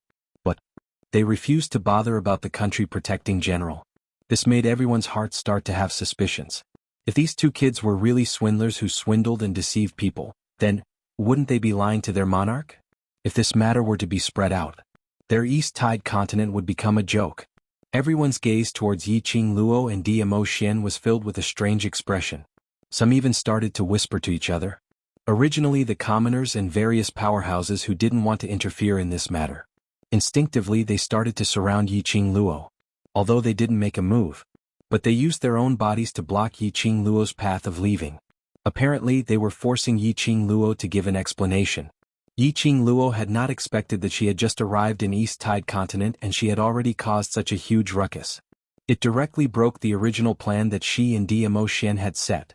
they refused to bother about the country protecting general. This made everyone's hearts start to have suspicions. If these two kids were really swindlers who swindled and deceived people, then, wouldn't they be lying to their monarch? If this matter were to be spread out, their East Tide continent would become a joke. Everyone's gaze towards Yiqing Luo and Dmo Xian was filled with a strange expression. Some even started to whisper to each other. Originally the commoners and various powerhouses who didn't want to interfere in this matter. Instinctively they started to surround Yiqing Luo, although they didn't make a move. But they used their own bodies to block Yiqing Luo's path of leaving. Apparently they were forcing Yiqing Luo to give an explanation. Yiqing Luo had not expected that she had just arrived in East Tide Continent and she had already caused such a huge ruckus. It directly broke the original plan that she and Dmo Xian had set.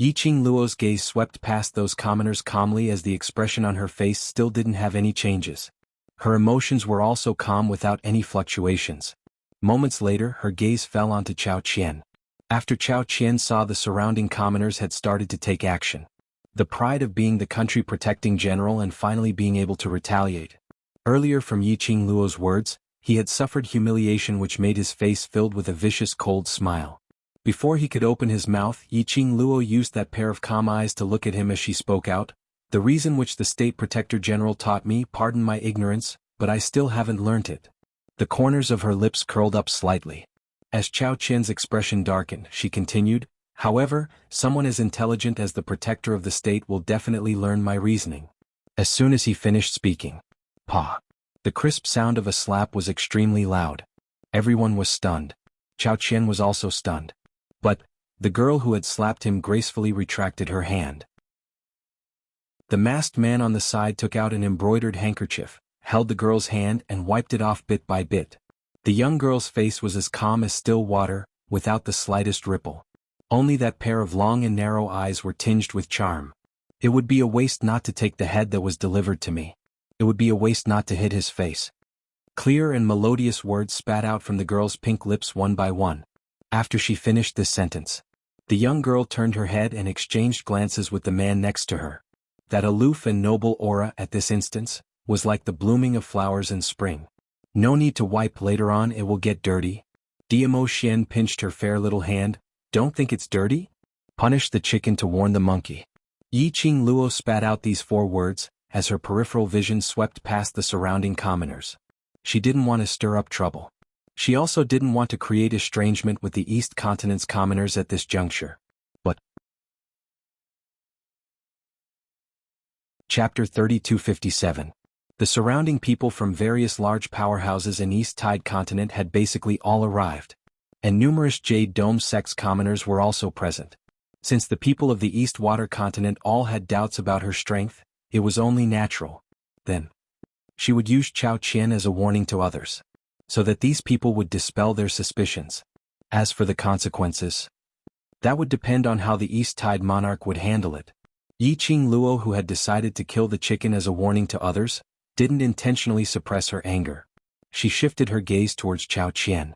Yiqing Luo's gaze swept past those commoners calmly as the expression on her face still didn't have any changes. Her emotions were also calm without any fluctuations. Moments later, her gaze fell onto Chao Qian. After Chao Qian saw the surrounding commoners had started to take action. The pride of being the country protecting general and finally being able to retaliate. Earlier from Yiqing Luo's words, he had suffered humiliation which made his face filled with a vicious cold smile. Before he could open his mouth, Yiqing Luo used that pair of calm eyes to look at him as she spoke out. "The reason which the State Protector General taught me, pardon my ignorance, but I still haven't learnt it." The corners of her lips curled up slightly. As Chao Qian's expression darkened, she continued, "However, someone as intelligent as the Protector of the State will definitely learn my reasoning." As soon as he finished speaking, "Pa!" The crisp sound of a slap was extremely loud. Everyone was stunned. Chao Qian was also stunned. But, the girl who had slapped him gracefully retracted her hand. The masked man on the side took out an embroidered handkerchief, held the girl's hand and wiped it off bit by bit. The young girl's face was as calm as still water, without the slightest ripple. Only that pair of long and narrow eyes were tinged with charm. "It would be a waste not to take the head that was delivered to me. It would be a waste not to hit his face." Clear and melodious words spat out from the girl's pink lips one by one. After she finished this sentence, the young girl turned her head and exchanged glances with the man next to her. That aloof and noble aura at this instance was like the blooming of flowers in spring. "No need to wipe, later on it will get dirty." Dmo Xian pinched her fair little hand. "Don't think it's dirty? Punish the chicken to warn the monkey." Yiqing Luo spat out these 4 words, as her peripheral vision swept past the surrounding commoners. She didn't want to stir up trouble. She also didn't want to create estrangement with the East Continent's commoners at this juncture. But Chapter 3257. The surrounding people from various large powerhouses in East Tide Continent had basically all arrived. And numerous Jade Dome sex commoners were also present. Since the people of the East Water Continent all had doubts about her strength, it was only natural. Then, She would use Chao Qian as a warning to others, so that these people would dispel their suspicions. As for the consequences, that would depend on how the East Tide monarch would handle it. Yiqing Luo, who had decided to kill the chicken as a warning to others, didn't intentionally suppress her anger. She shifted her gaze towards Chao Qian.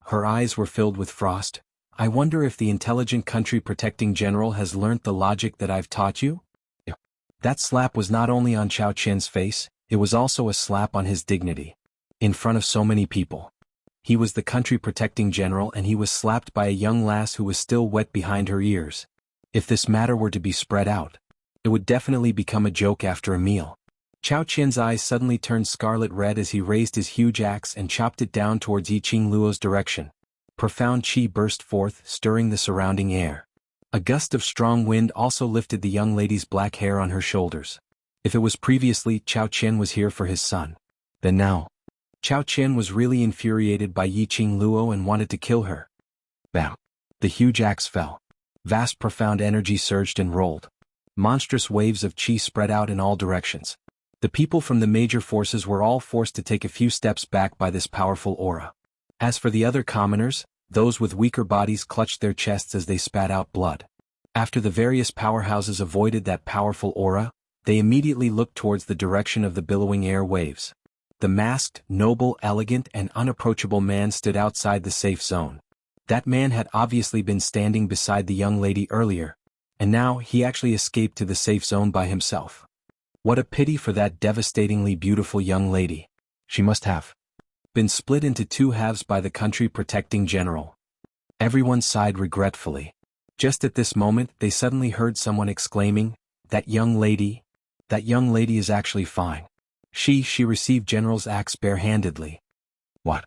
Her eyes were filled with frost. I wonder if the intelligent country protecting general has learnt the logic that I've taught you? That slap was not only on Chao Qian's face, it was also a slap on his dignity. In front of so many people. He was the country protecting general, and he was slapped by a young lass who was still wet behind her ears. If this matter were to be spread out, it would definitely become a joke after a meal. Chao Qian's eyes suddenly turned scarlet red as he raised his huge axe and chopped it down towards Yiqing Luo's direction. Profound qi burst forth, stirring the surrounding air. A gust of strong wind also lifted the young lady's black hair on her shoulders. If it was previously Chao Qian was here for his son, then now, Chao Qian was really infuriated by Yiqing Luo and wanted to kill her. Bam! The huge axe fell. Vast profound energy surged and rolled. Monstrous waves of qi spread out in all directions. The people from the major forces were all forced to take a few steps back by this powerful aura. As for the other commoners, those with weaker bodies clutched their chests as they spat out blood. After the various powerhouses avoided that powerful aura, they immediately looked towards the direction of the billowing air waves. The masked, noble, elegant, and unapproachable man stood outside the safe zone. That man had obviously been standing beside the young lady earlier, and now he actually escaped to the safe zone by himself. What a pity for that devastatingly beautiful young lady. She must have been split into two halves by the country protecting general. Everyone sighed regretfully. Just at this moment they suddenly heard someone exclaiming, that young lady is actually fine. She received general's axe barehandedly. What?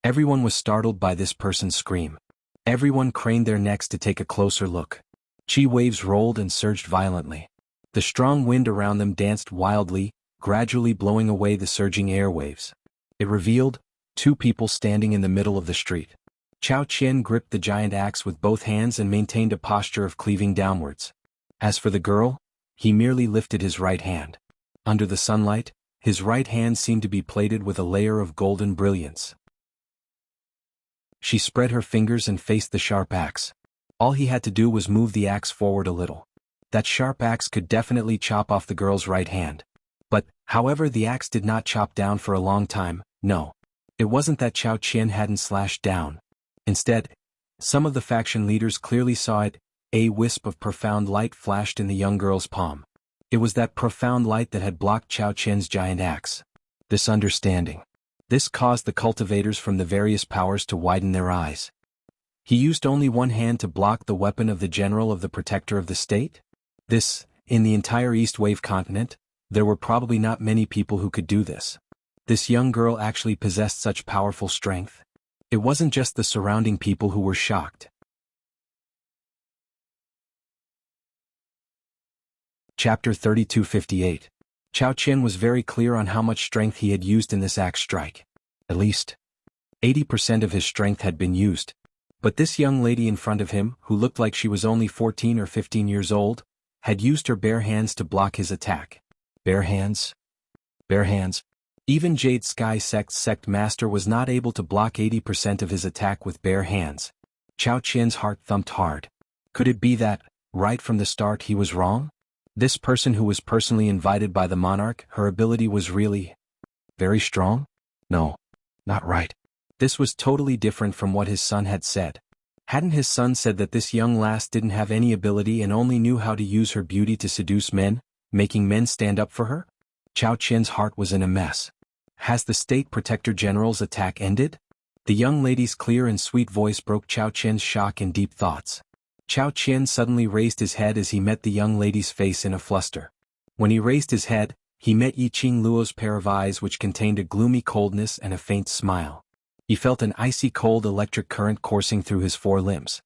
Everyone was startled by this person's scream. Everyone craned their necks to take a closer look. Qi waves rolled and surged violently. The strong wind around them danced wildly, gradually blowing away the surging airwaves. It revealed two people standing in the middle of the street. Chao Qian gripped the giant axe with both hands and maintained a posture of cleaving downwards. As for the girl, he merely lifted his right hand. Under the sunlight, his right hand seemed to be plated with a layer of golden brilliance. She spread her fingers and faced the sharp axe. All he had to do was move the axe forward a little. That sharp axe could definitely chop off the girl's right hand. But, however, the axe did not chop down for a long time. No. It wasn't that Chao Qian hadn't slashed down. Instead, some of the faction leaders clearly saw it. A wisp of profound light flashed in the young girl's palm. It was that profound light that had blocked Chao Qian's giant axe. This understanding. This caused the cultivators from the various powers to widen their eyes. He used only one hand to block the weapon of the general of the protector of the state? This, in the entire East Wave continent, there were probably not many people who could do this. This young girl actually possessed such powerful strength. It wasn't just the surrounding people who were shocked. Chapter 3258. Chao Qian was very clear on how much strength he had used in this axe strike. At least 80% of his strength had been used. But this young lady in front of him, who looked like she was only 14 or 15 years old, had used her bare hands to block his attack. Bare hands? Bare hands? Even Jade Sky Sect's sect master was not able to block 80% of his attack with bare hands. Chao Qian's heart thumped hard. Could it be that, right from the start, he was wrong? This person who was personally invited by the monarch, her ability was really very strong? No, not right. This was totally different from what his son had said. Hadn't his son said that this young lass didn't have any ability and only knew how to use her beauty to seduce men, making men stand up for her? Chao Qian's heart was in a mess. Has the State Protector General's attack ended? The young lady's clear and sweet voice broke Chao Qian's shock and deep thoughts. Chao Qian suddenly raised his head as he met the young lady's face in a fluster. When he raised his head, he met Yiqing Luo's pair of eyes which contained a gloomy coldness and a faint smile. He felt an icy cold electric current coursing through his four limbs.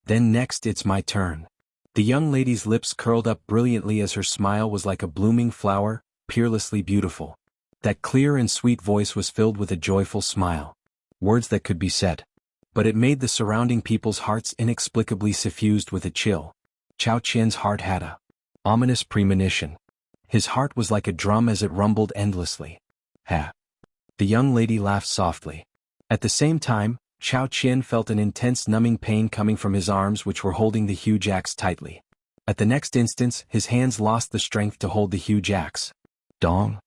Then next it's my turn. The young lady's lips curled up brilliantly as her smile was like a blooming flower, peerlessly beautiful. That clear and sweet voice was filled with a joyful smile. Words that could be said. But it made the surrounding people's hearts inexplicably suffused with a chill. Chao Qian's heart had a ominous premonition. His heart was like a drum as it rumbled endlessly. Ha. The young lady laughed softly. At the same time, Chao Qian felt an intense numbing pain coming from his arms which were holding the huge axe tightly. At the next instant, his hands lost the strength to hold the huge axe. Dong!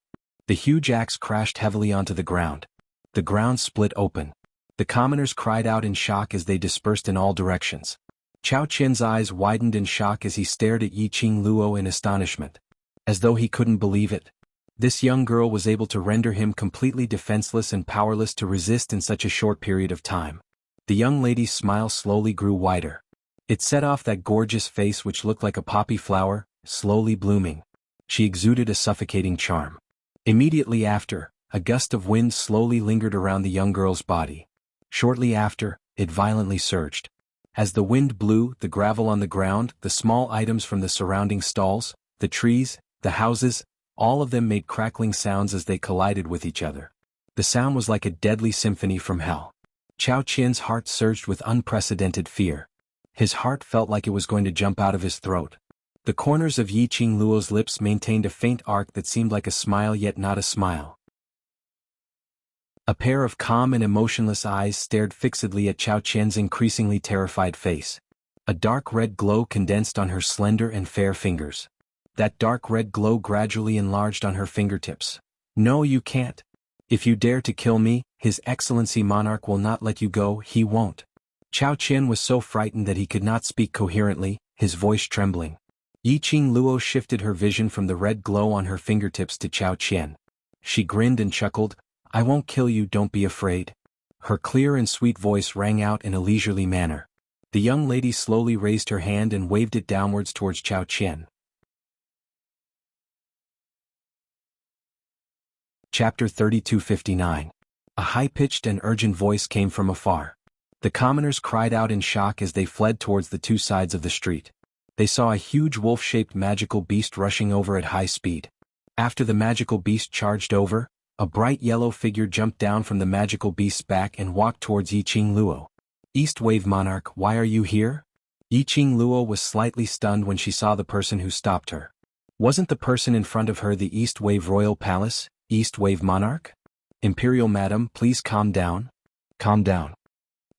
The huge axe crashed heavily onto the ground. The ground split open. The commoners cried out in shock as they dispersed in all directions. Chao Qian's eyes widened in shock as he stared at Yiqing Luo in astonishment. As though he couldn't believe it. This young girl was able to render him completely defenseless and powerless to resist in such a short period of time. The young lady's smile slowly grew wider. It set off that gorgeous face which looked like a poppy flower, slowly blooming. She exuded a suffocating charm. Immediately after, a gust of wind slowly lingered around the young girl's body. Shortly after, it violently surged. As the wind blew, the gravel on the ground, the small items from the surrounding stalls, the trees, the houses, all of them made crackling sounds as they collided with each other. The sound was like a deadly symphony from hell. Chao Qian's heart surged with unprecedented fear. His heart felt like it was going to jump out of his throat. The corners of Yiqing Luo's lips maintained a faint arc that seemed like a smile yet not a smile. A pair of calm and emotionless eyes stared fixedly at Chao Qian's increasingly terrified face. A dark red glow condensed on her slender and fair fingers. That dark red glow gradually enlarged on her fingertips. No, you can't. If you dare to kill me, His Excellency Monarch will not let you go, he won't. Chao Qian was so frightened that he could not speak coherently, his voice trembling. Yiqing Luo shifted her vision from the red glow on her fingertips to Chao Qian. She grinned and chuckled, I won't kill you, don't be afraid. Her clear and sweet voice rang out in a leisurely manner. The young lady slowly raised her hand and waved it downwards towards Chao Qian. Chapter 3259. A high-pitched and urgent voice came from afar. The commoners cried out in shock as they fled towards the two sides of the street. They saw a huge wolf-shaped magical beast rushing over at high speed. After the magical beast charged over, a bright yellow figure jumped down from the magical beast's back and walked towards Yiqing Luo. East Wave Monarch, why are you here? Yiqing Luo was slightly stunned when she saw the person who stopped her. Wasn't the person in front of her the East Wave Royal Palace, East Wave Monarch? Imperial Madam, please calm down. Calm down.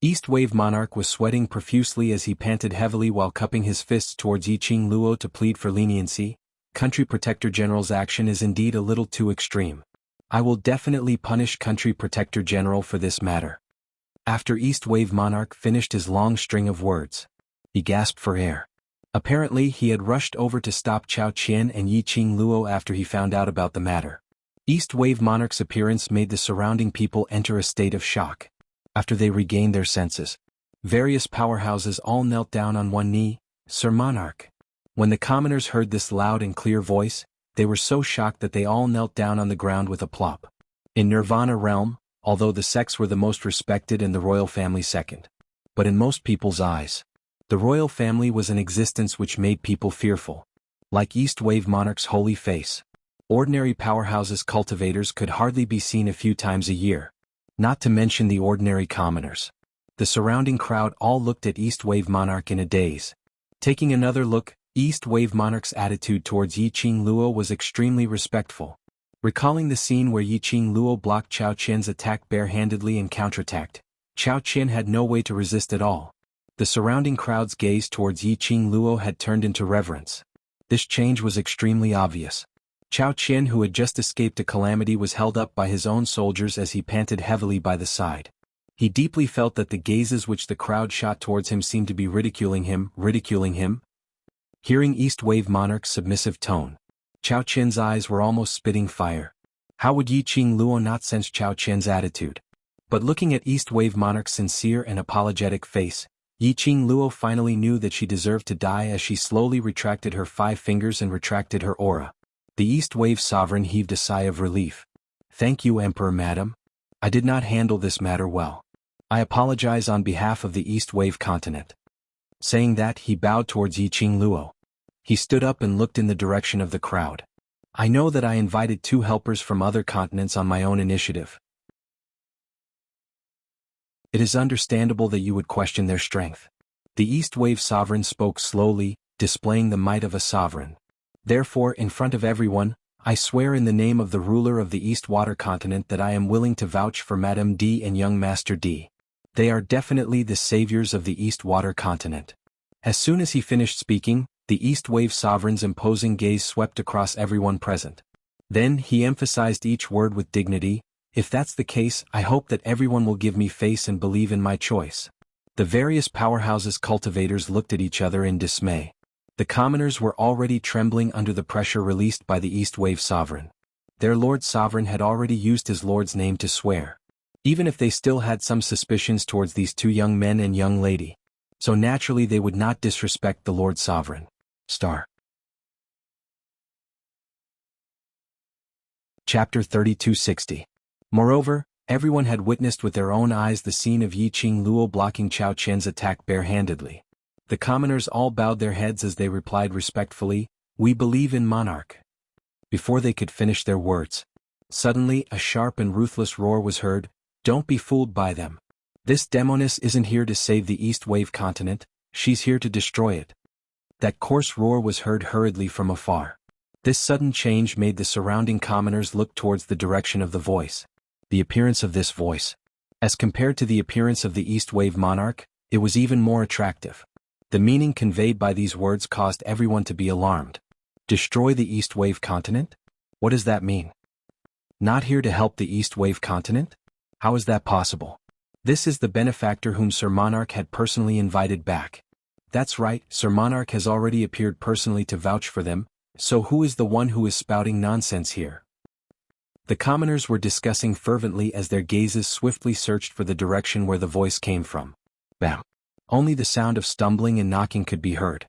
East Wave Monarch was sweating profusely as he panted heavily while cupping his fists towards Yiqing Luo to plead for leniency. Country Protector General's action is indeed a little too extreme. I will definitely punish Country Protector General for this matter. After East Wave Monarch finished his long string of words, he gasped for air. Apparently he had rushed over to stop Chao Qian and Yiqing Luo after he found out about the matter. East Wave Monarch's appearance made the surrounding people enter a state of shock. After they regained their senses, various powerhouses all knelt down on one knee. Sir Monarch. When the commoners heard this loud and clear voice, they were so shocked that they all knelt down on the ground with a plop. In Nirvana realm, although the sects were the most respected and the royal family second. But in most people's eyes, the royal family was an existence which made people fearful. Like East Wave Monarch's holy face, ordinary powerhouses cultivators could hardly be seen a few times a year. Not to mention the ordinary commoners. The surrounding crowd all looked at East Wave Monarch in a daze. Taking another look, East Wave Monarch's attitude towards Yiqing Luo was extremely respectful. Recalling the scene where Yiqing Luo blocked Chao Qian's attack barehandedly and counterattacked, Chao Qian had no way to resist at all. The surrounding crowd's gaze towards Yiqing Luo had turned into reverence. This change was extremely obvious. Chao Qian, who had just escaped a calamity, was held up by his own soldiers as he panted heavily by the side. He deeply felt that the gazes which the crowd shot towards him seemed to be ridiculing him. Hearing East Wave Monarch's submissive tone, Chao Qian's eyes were almost spitting fire. How would Yiqing Luo not sense Chao Qian's attitude? But looking at East Wave Monarch's sincere and apologetic face, Yiqing Luo finally knew that she deserved to die as she slowly retracted her 5 fingers and retracted her aura. The East Wave Sovereign heaved a sigh of relief. Thank you, Emperor Madam. I did not handle this matter well. I apologize on behalf of the East Wave continent. Saying that, he bowed towards Yiqing Luo. He stood up and looked in the direction of the crowd. I know that I invited 2 helpers from other continents on my own initiative. It is understandable that you would question their strength. The East Wave Sovereign spoke slowly, displaying the might of a sovereign. Therefore, in front of everyone, I swear in the name of the ruler of the East Water Continent that I am willing to vouch for Madame D and young Master D. They are definitely the saviors of the East Water Continent. As soon as he finished speaking, the East Wave Sovereign's imposing gaze swept across everyone present. Then he emphasized each word with dignity. If that's the case, I hope that everyone will give me face and believe in my choice. The various powerhouses' cultivators looked at each other in dismay. The commoners were already trembling under the pressure released by the East Wave Sovereign. Their Lord Sovereign had already used his Lord's name to swear. Even if they still had some suspicions towards these two young men and young lady. So naturally they would not disrespect the Lord Sovereign. Chapter 3260. Moreover, everyone had witnessed with their own eyes the scene of Yi Qing Luo blocking Chao Qian's attack barehandedly. The commoners all bowed their heads as they replied respectfully, "We believe in monarch." Before they could finish their words, suddenly a sharp and ruthless roar was heard. "Don't be fooled by them. This demoness isn't here to save the East Wave Continent, she's here to destroy it." That coarse roar was heard hurriedly from afar. This sudden change made the surrounding commoners look towards the direction of the voice. The appearance of this voice, as compared to the appearance of the East Wave monarch, it was even more attractive. The meaning conveyed by these words caused everyone to be alarmed. Destroy the East Wave Continent? What does that mean? Not here to help the East Wave Continent? How is that possible? This is the benefactor whom Sir Monarch had personally invited back. That's right, Sir Monarch has already appeared personally to vouch for them, so who is the one who is spouting nonsense here? The commoners were discussing fervently as their gazes swiftly searched for the direction where the voice came from. Bam! Only the sound of stumbling and knocking could be heard.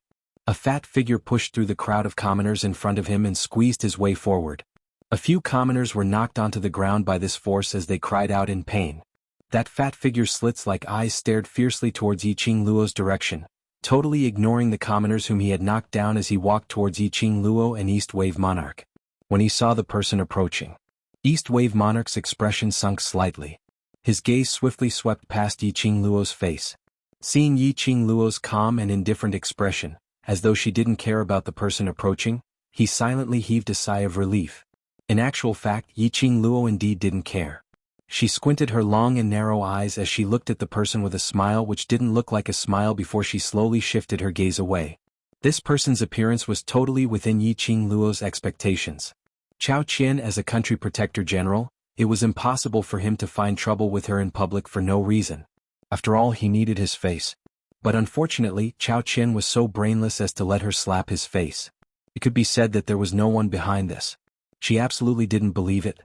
A fat figure pushed through the crowd of commoners in front of him and squeezed his way forward. A few commoners were knocked onto the ground by this force as they cried out in pain. That fat figure's slits-like eyes stared fiercely towards Yi Qing Luo's direction, totally ignoring the commoners whom he had knocked down as he walked towards Yi Qing Luo and East Wave Monarch. When he saw the person approaching, East Wave Monarch's expression sunk slightly. His gaze swiftly swept past Yi Qing Luo's face. Seeing Yi Qing Luo's calm and indifferent expression, as though she didn't care about the person approaching, he silently heaved a sigh of relief. In actual fact, Yi Qing Luo indeed didn't care. She squinted her long and narrow eyes as she looked at the person with a smile which didn't look like a smile before she slowly shifted her gaze away. This person's appearance was totally within Yi Qing Luo's expectations. Chao Qian as a country protector general, it was impossible for him to find trouble with her in public for no reason. After all, he needed his face. But unfortunately, Chao Qian was so brainless as to let her slap his face. It could be said that there was no one behind this. She absolutely didn't believe it.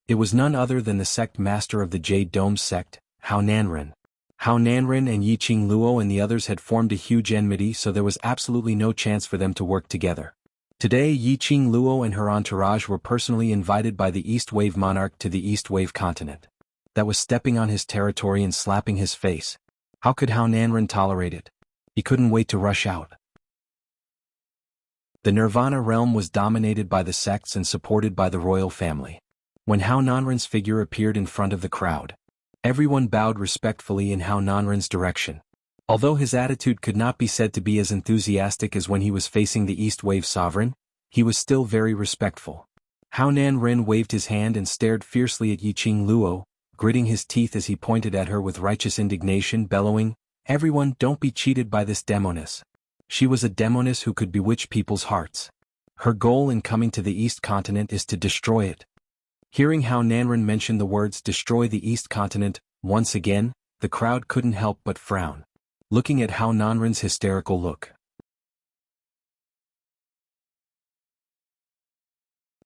It was none other than the sect master of the Jade Dome sect, Hao Nanren. Hao Nanren and Yi Qing Luo and the others had formed a huge enmity, so there was absolutely no chance for them to work together. Today, Yi Qing Luo and her entourage were personally invited by the East Wave Monarch to the East Wave Continent. That was stepping on his territory and slapping his face. How could Hao Nanren tolerate it? He couldn't wait to rush out. The Nirvana realm was dominated by the sects and supported by the royal family. When Hao Nanren's figure appeared in front of the crowd, everyone bowed respectfully in Hao Nanren's direction. Although his attitude could not be said to be as enthusiastic as when he was facing the East Wave Sovereign, he was still very respectful. Hao Nanren waved his hand and stared fiercely at Yi Qing Luo, gritting his teeth as he pointed at her with righteous indignation, bellowing, "Everyone, don't be cheated by this demoness. She was a demoness who could bewitch people's hearts. Her goal in coming to the East Continent is to destroy it." Hearing Hao Nanren mention the words "destroy the East Continent" once again, the crowd couldn't help but frown, looking at Hao Nanren's hysterical look.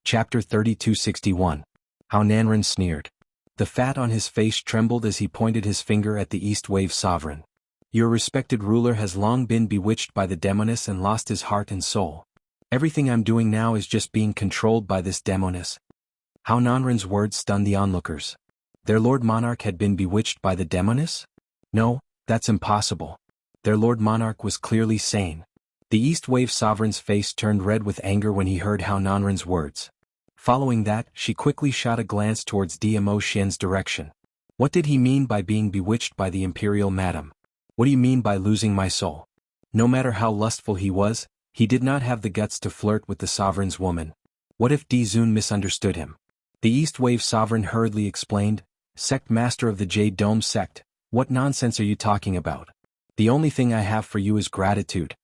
Chapter 3261. Hao Nanren sneered. The fat on his face trembled as he pointed his finger at the East Wave Sovereign. "Your respected ruler has long been bewitched by the demoness and lost his heart and soul. Everything I'm doing now is just being controlled by this demoness." Hao Nanren's words stunned the onlookers. Their Lord Monarch had been bewitched by the demoness? No, that's impossible. Their Lord Monarch was clearly sane. The East Wave Sovereign's face turned red with anger when he heard Hao Nanren's words. Following that, she quickly shot a glance towards Dmo Xian's direction. What did he mean by being bewitched by the Imperial Madam? What do you mean by losing my soul? No matter how lustful he was, he did not have the guts to flirt with the Sovereign's woman. What if Dizun misunderstood him? The East Wave Sovereign hurriedly explained, "Sect Master of the Jade Dome Sect, what nonsense are you talking about? The only thing I have for you is gratitude."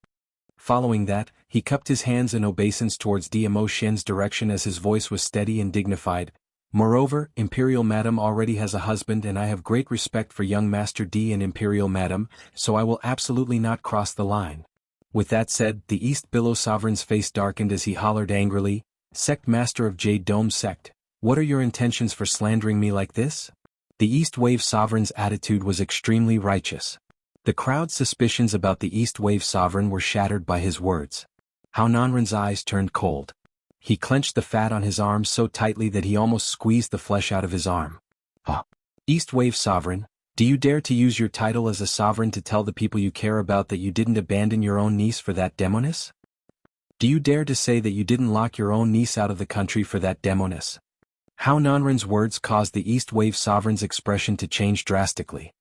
Following that, he cupped his hands in obeisance towards Dmo Shen's direction as his voice was steady and dignified. "Moreover, Imperial Madam already has a husband and I have great respect for young Master D and Imperial Madam, so I will absolutely not cross the line." With that said, the East Billow Sovereign's face darkened as he hollered angrily, "Sect Master of Jade Dome Sect, what are your intentions for slandering me like this?" The East Wave Sovereign's attitude was extremely righteous. The crowd's suspicions about the East Wave Sovereign were shattered by his words. Xuanhuan's eyes turned cold. He clenched the fat on his arm so tightly that he almost squeezed the flesh out of his arm. East Wave Sovereign, do you dare to use your title as a sovereign to tell the people you care about that you didn't abandon your own niece for that demoness? Do you dare to say that you didn't lock your own niece out of the country for that demoness?" Xuanhuan's words caused the East Wave Sovereign's expression to change drastically.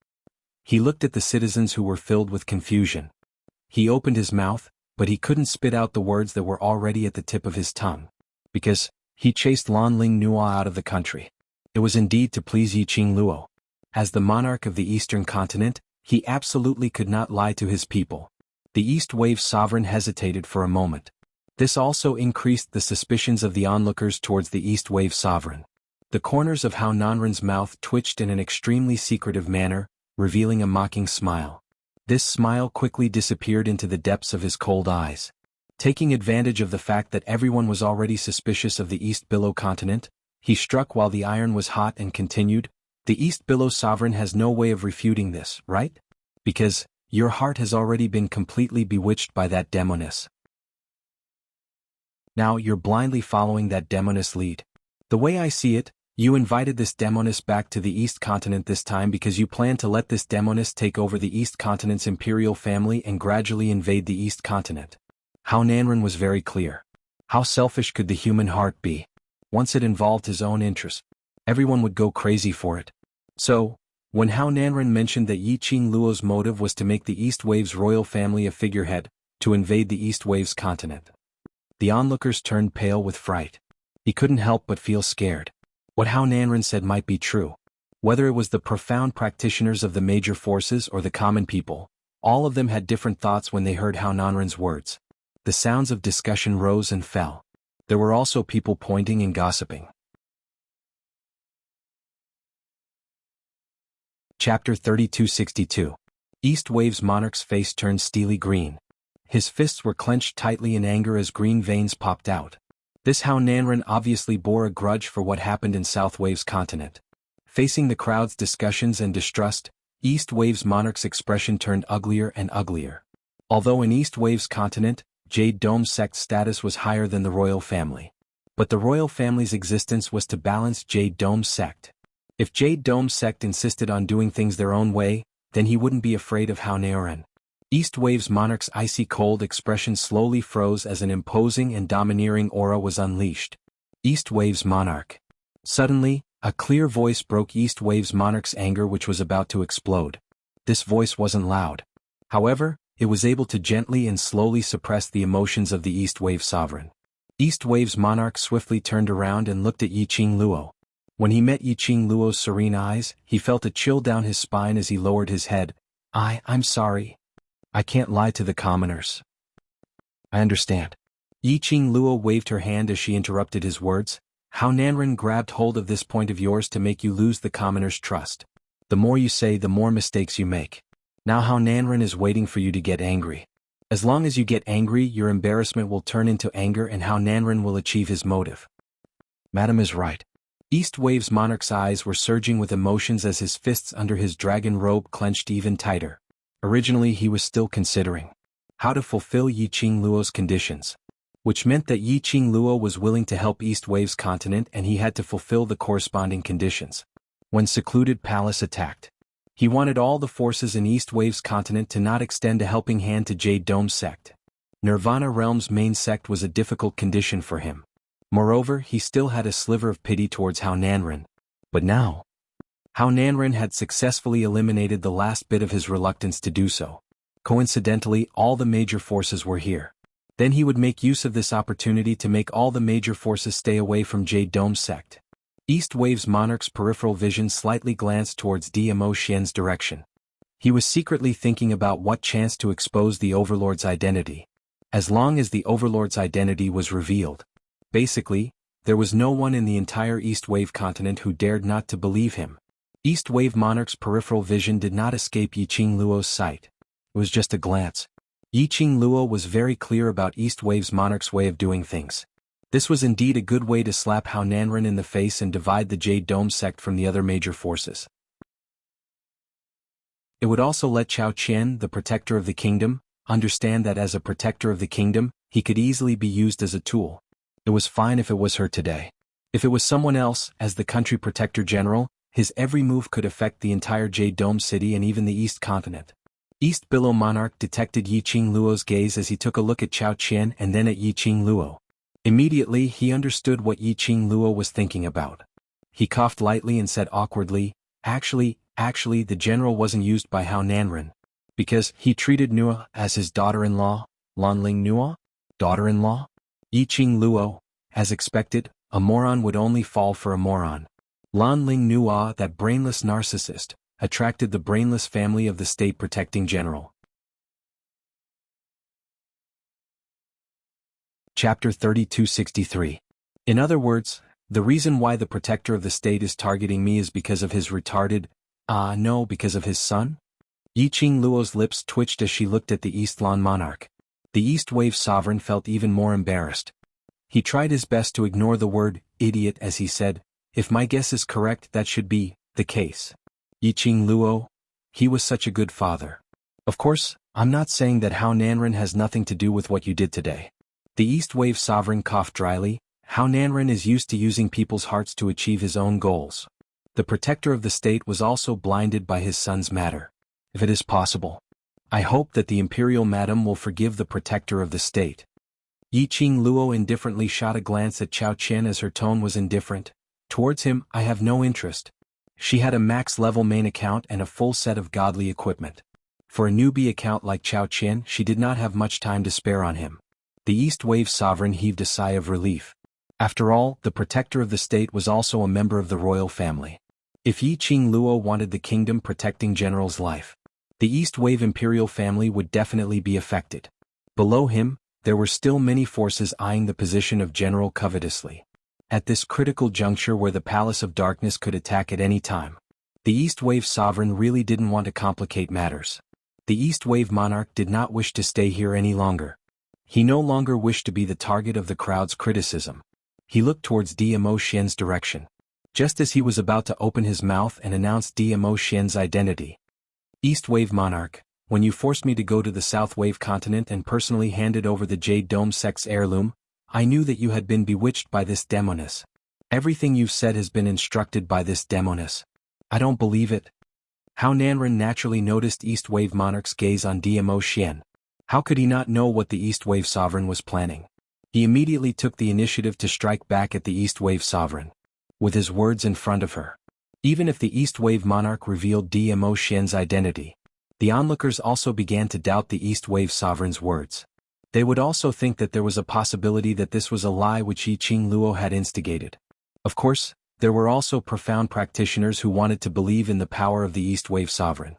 He looked at the citizens who were filled with confusion. He opened his mouth, but he couldn't spit out the words that were already at the tip of his tongue. Because he chased Lanling Nua out of the country. It was indeed to please Yiqing Luo. As the monarch of the Eastern continent, he absolutely could not lie to his people. The East Wave Sovereign hesitated for a moment. This also increased the suspicions of the onlookers towards the East Wave Sovereign. The corners of Xuanhuan's mouth twitched in an extremely secretive manner, revealing a mocking smile. This smile quickly disappeared into the depths of his cold eyes. Taking advantage of the fact that everyone was already suspicious of the East Billow continent, he struck while the iron was hot and continued, "The East Billow Sovereign has no way of refuting this, right? Because your heart has already been completely bewitched by that demoness. Now you're blindly following that demoness lead. The way I see it, you invited this demoness back to the East Continent this time because you plan to let this demoness take over the East Continent's imperial family and gradually invade the East Continent." Xuanhuan was very clear. How selfish could the human heart be? Once it involved his own interests, everyone would go crazy for it. So, when Xuanhuan mentioned that Yiqing Luo's motive was to make the East Wave's royal family a figurehead, to invade the East Wave's continent, the onlookers turned pale with fright. He couldn't help but feel scared. What Xuanhuan said might be true. Whether it was the profound practitioners of the major forces or the common people, all of them had different thoughts when they heard Xuanhuan's words. The sounds of discussion rose and fell. There were also people pointing and gossiping. Chapter 3262. East Wave's monarch's face turned steely green. His fists were clenched tightly in anger as green veins popped out. This Xuanhuan obviously bore a grudge for what happened in South Wave's continent. Facing the crowd's discussions and distrust, East Wave's monarch's expression turned uglier and uglier. Although in East Wave's continent, Jade Dome Sect's status was higher than the royal family. But the royal family's existence was to balance Jade Dome Sect. If Jade Dome Sect insisted on doing things their own way, then he wouldn't be afraid of Xuanhuan. East Wave's monarch's icy cold expression slowly froze as an imposing and domineering aura was unleashed. East Wave's monarch. Suddenly, a clear voice broke East Wave's monarch's anger, which was about to explode. This voice wasn't loud. However, it was able to gently and slowly suppress the emotions of the East Wave Sovereign. East Wave's monarch swiftly turned around and looked at Yiqing Luo. When he met Yiqing Luo's serene eyes, he felt a chill down his spine as he lowered his head. I'm sorry. I can't lie to the commoners." "I understand." Yiqing Luo waved her hand as she interrupted his words. "Xuanhuan grabbed hold of this point of yours to make you lose the commoners' trust. The more you say, the more mistakes you make. Now Xuanhuan is waiting for you to get angry. As long as you get angry, your embarrassment will turn into anger and Xuanhuan will achieve his motive." "Madam is right." East Wave's monarch's eyes were surging with emotions as his fists under his dragon robe clenched even tighter. Originally he was still considering how to fulfill Yiqing Luo's conditions, which meant that Yiqing Luo was willing to help East Wave's continent and he had to fulfill the corresponding conditions. When Secluded Palace attacked, he wanted all the forces in East Wave's continent to not extend a helping hand to Jade Dome Sect. Nirvana Realm's main sect was a difficult condition for him. Moreover, he still had a sliver of pity towards Xuanhuan. But now, Xuanhuan had successfully eliminated the last bit of his reluctance to do so. Coincidentally, all the major forces were here. Then he would make use of this opportunity to make all the major forces stay away from Jade Dome's sect. East Wave's monarch's peripheral vision slightly glanced towards Dmo Xian's direction. He was secretly thinking about what chance to expose the Overlord's identity. As long as the Overlord's identity was revealed. Basically, there was no one in the entire East Wave continent who dared not to believe him. East Wave monarch's peripheral vision did not escape Yiqing Luo's sight. It was just a glance. Yiqing Luo was very clear about East Wave's monarch's way of doing things. This was indeed a good way to slap Hao Nanren in the face and divide the Jade Dome sect from the other major forces. It would also let Chao Qian, the protector of the kingdom, understand that as a protector of the kingdom, he could easily be used as a tool. It was fine if it was her today. If it was someone else, as the country protector general, his every move could affect the entire Jade Dome city and even the East continent. East Billow monarch detected Yiqing Luo's gaze as he took a look at Chao Qian and then at Yiqing Luo. Immediately he understood what Yiqing Luo was thinking about. He coughed lightly and said awkwardly, Actually, the general wasn't used by Hao Nanren. Because he treated Nua as his daughter-in-law, Lanling Nua? Daughter-in-law? Yiqing Luo, as expected, a moron would only fall for a moron. Lanling Nua, that brainless narcissist, attracted the brainless family of the state-protecting general. Chapter 3263. In other words, the reason why the protector of the state is targeting me is because of his retarded, no, because of his son? Yiqing Luo's lips twitched as she looked at the East Lan monarch. The East Wave sovereign felt even more embarrassed. He tried his best to ignore the word idiot as he said, if my guess is correct, that should be the case. Yiqing Luo, he was such a good father. Of course, I'm not saying that Hao Nanren has nothing to do with what you did today. The East Wave sovereign coughed dryly. Hao Nanren is used to using people's hearts to achieve his own goals. The protector of the state was also blinded by his son's matter. If it is possible, I hope that the imperial madam will forgive the protector of the state. Yiqing Luo indifferently shot a glance at Chao Qian as her tone was indifferent. Towards him, I have no interest. She had a max-level main account and a full set of godly equipment. For a newbie account like Chao Qian, she did not have much time to spare on him. The East Wave sovereign heaved a sigh of relief. After all, the protector of the state was also a member of the royal family. If Yiqing Luo wanted the kingdom protecting general's life, the East Wave imperial family would definitely be affected. Below him, there were still many forces eyeing the position of general covetously. At this critical juncture where the Palace of Darkness could attack at any time, the East Wave sovereign really didn't want to complicate matters. The East Wave monarch did not wish to stay here any longer. He no longer wished to be the target of the crowd's criticism. He looked towards Dmo Xian's direction. Just as he was about to open his mouth and announce Dmo Xian's identity. East Wave monarch, when you forced me to go to the South Wave continent and personally handed over the Jade Dome sect's heirloom, I knew that you had been bewitched by this demoness. Everything you've said has been instructed by this demoness. I don't believe it. Hao Nanren naturally noticed East Wave monarch's gaze on Dmo Xian. How could he not know what the East Wave sovereign was planning? He immediately took the initiative to strike back at the East Wave sovereign. With his words in front of her. Even if the East Wave monarch revealed Dmo Xian's identity, the onlookers also began to doubt the East Wave sovereign's words. They would also think that there was a possibility that this was a lie which Yiqing Luo had instigated. Of course, there were also profound practitioners who wanted to believe in the power of the East Wave sovereign.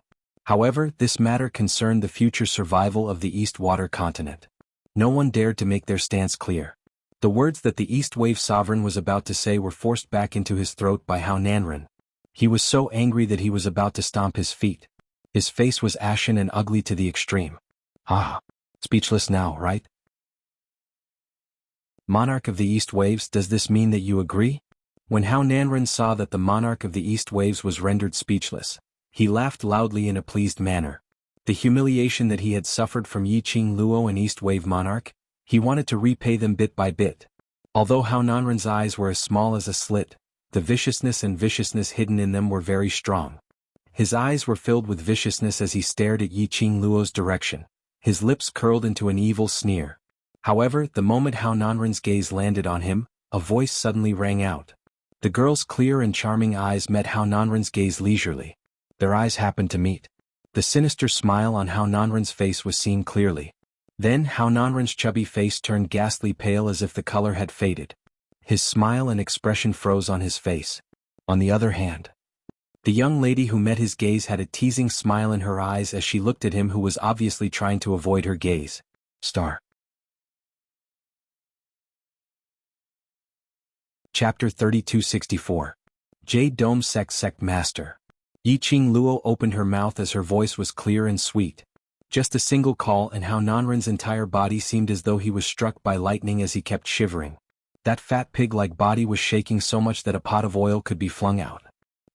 However, this matter concerned the future survival of the East Water continent. No one dared to make their stance clear. The words that the East Wave sovereign was about to say were forced back into his throat by Hao Nanren. He was so angry that he was about to stomp his feet. His face was ashen and ugly to the extreme. Speechless now, right? Monarch of the East Waves, does this mean that you agree? When Hao Nanren saw that the monarch of the East Waves was rendered speechless, he laughed loudly in a pleased manner. The humiliation that he had suffered from Yiqing Luo and East Wave monarch, he wanted to repay them bit by bit. Although Hao Nanren's eyes were as small as a slit, the viciousness hidden in them were very strong. His eyes were filled with viciousness as he stared at Yiqing Luo's direction. His lips curled into an evil sneer. However, the moment Hao Nanren's gaze landed on him, a voice suddenly rang out. The girl's clear and charming eyes met Hao Nanren's gaze leisurely. Their eyes happened to meet. The sinister smile on Hao Nanren's face was seen clearly. Then Hao Nanren's chubby face turned ghastly pale as if the color had faded. His smile and expression froze on his face. On the other hand, the young lady who met his gaze had a teasing smile in her eyes as she looked at him, who was obviously trying to avoid her gaze. Star. Chapter 3264. Jade Dome Sect Master. Yiqing Luo opened her mouth as her voice was clear and sweet. Just a single call and Hao Nanren's entire body seemed as though he was struck by lightning as he kept shivering. That fat pig-like body was shaking so much that a pot of oil could be flung out.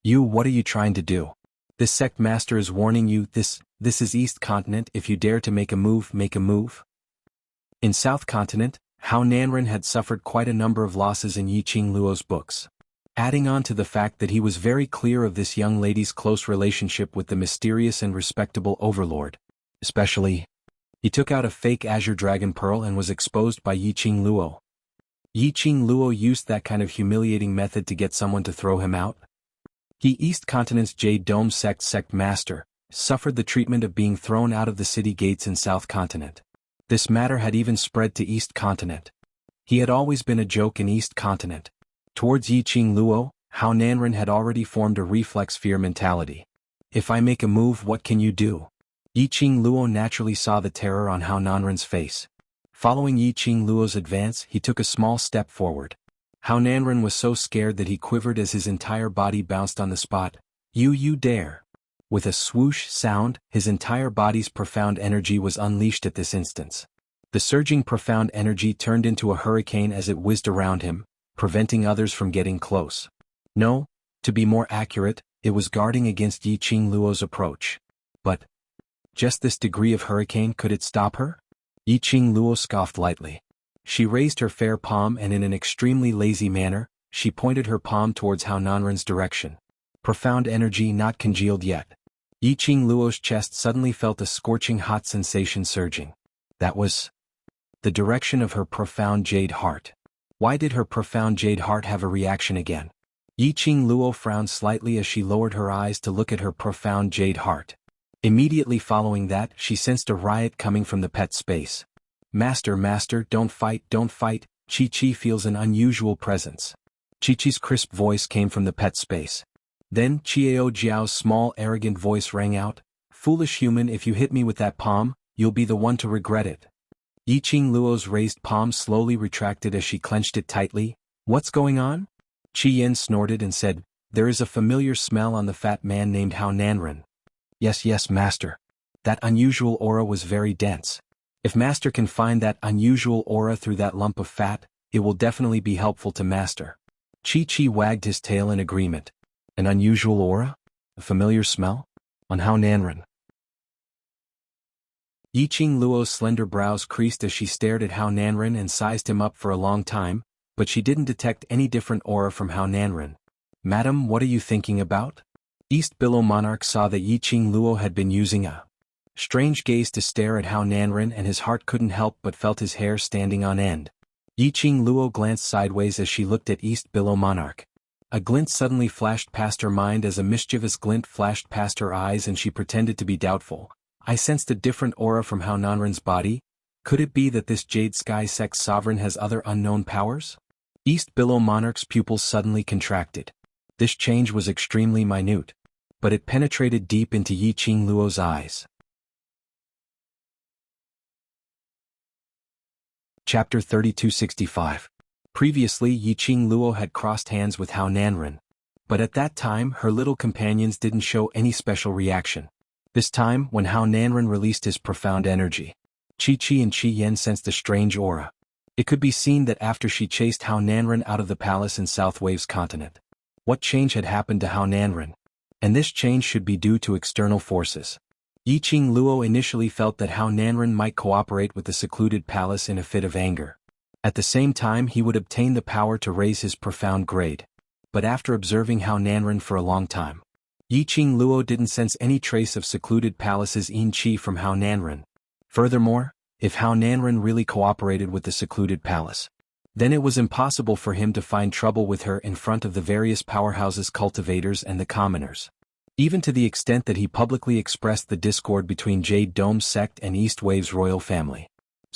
What are you trying to do? This sect master is warning you, this is East Continent, if you dare to make a move, make a move. In South Continent, Hao Nanren had suffered quite a number of losses in Yiqing Luo's books. Adding on to the fact that he was very clear of this young lady's close relationship with the mysterious and respectable overlord. Especially, he took out a fake azure dragon pearl and was exposed by Yiqing Luo. Yiqing Luo used that kind of humiliating method to get someone to throw him out? He, East Continent's Jade Dome Sect Master, suffered the treatment of being thrown out of the city gates in South Continent. This matter had even spread to East Continent. He had always been a joke in East Continent. Towards Yiqing Luo, Hao Nanren had already formed a reflex fear mentality. If I make a move, what can you do? Yiqing Luo naturally saw the terror on Hao Nanren's face. Following Yiqing Luo's advance, he took a small step forward. Hao Nanren was so scared that he quivered as his entire body bounced on the spot. You dare. With a swoosh sound, his entire body's profound energy was unleashed at this instance. The surging profound energy turned into a hurricane as it whizzed around him, preventing others from getting close. No, to be more accurate, it was guarding against Yiqing Luo's approach. But just this degree of hurricane, could it stop her? Yiqing Luo scoffed lightly. She raised her fair palm and in an extremely lazy manner, she pointed her palm towards Hao Nanren's direction. Profound energy not congealed yet. Yiqing Luo's chest suddenly felt a scorching hot sensation surging. That was the direction of her profound jade heart. Why did her profound jade heart have a reaction again? Yiqing Luo frowned slightly as she lowered her eyes to look at her profound jade heart. Immediately following that, she sensed a riot coming from the pet space. Master, don't fight, Chi-Chi feels an unusual presence. Chi-Chi's crisp voice came from the pet space. Then Chiao Jiao's small arrogant voice rang out, foolish human, if you hit me with that palm, you'll be the one to regret it. Yiqing Luo's raised palm slowly retracted as she clenched it tightly. What's going on? Qi Yen snorted and said, there is a familiar smell on the fat man named Hao Nanren. Yes, master. That unusual aura was very dense. If master can find that unusual aura through that lump of fat, it will definitely be helpful to master. Chi wagged his tail in agreement. An unusual aura? A familiar smell? On Hao Nanren. Yiqing Luo's slender brows creased as she stared at Hao Nanren and sized him up for a long time, but she didn't detect any different aura from Hao Nanren. Madam, what are you thinking about? East Billow Monarch saw that Yiqing Luo had been using a strange gaze to stare at Hao Nanren, and his heart couldn't help but felt his hair standing on end. Yiqing Luo glanced sideways as she looked at East Billow Monarch. A glint suddenly flashed past her mind as a mischievous glint flashed past her eyes, and she pretended to be doubtful. I sensed a different aura from Hao Nanren's body. Could it be that this Jade Sky Sect sovereign has other unknown powers? East Billow Monarch's pupils suddenly contracted. This change was extremely minute, but it penetrated deep into Yiqing Luo's eyes. Chapter 3265. Previously, Yiqing Luo had crossed hands with Hao Nanren, but at that time her little companions didn't show any special reaction. This time, when Hao Nanren released his profound energy, Chi-Chi and Qi Yen sensed a strange aura. It could be seen that after she chased Hao Nanren out of the palace in South Waves Continent, what change had happened to Hao Nanren? And this change should be due to external forces. Yiqing Luo initially felt that Hao Nanren might cooperate with the secluded palace in a fit of anger. At the same time, he would obtain the power to raise his profound grade. But after observing Hao Nanren for a long time, Yiqing Luo didn't sense any trace of secluded palace's yin qi from Hao Nanren. Furthermore, if Hao Nanren really cooperated with the secluded palace, then it was impossible for him to find trouble with her in front of the various powerhouses, cultivators, and the commoners. Even to the extent that he publicly expressed the discord between Jade Dome sect and East Waves royal family.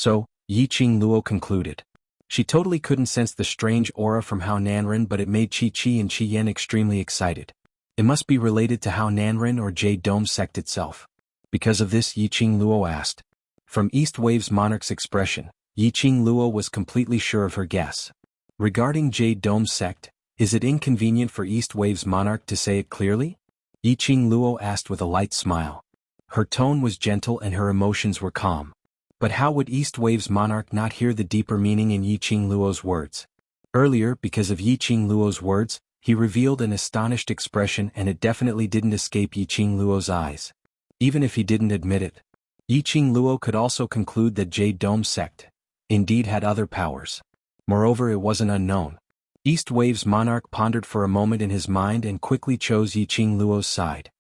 So, Yiqing Luo concluded. She totally couldn't sense the strange aura from Hao Nanren, but it made Qi and Qi Yan extremely excited. It must be related to Hao Nanren or Jade Dome sect itself. Because of this, Yiqing Luo asked. From East Wave's monarch's expression, Yiqing Luo was completely sure of her guess. Regarding Jade Dome sect, is it inconvenient for East Wave's monarch to say it clearly? Yiqing Luo asked with a light smile. Her tone was gentle and her emotions were calm. But how would East Wave's monarch not hear the deeper meaning in Yiqing Luo's words? Earlier, because of Yiqing Luo's words, he revealed an astonished expression, and it definitely didn't escape Yiqing Luo's eyes. Even if he didn't admit it. Yiqing Luo could also conclude that Jade Dome sect indeed had other powers. Moreover, it wasn't unknown. East Wave's monarch pondered for a moment in his mind and quickly chose Yiqing Luo's side.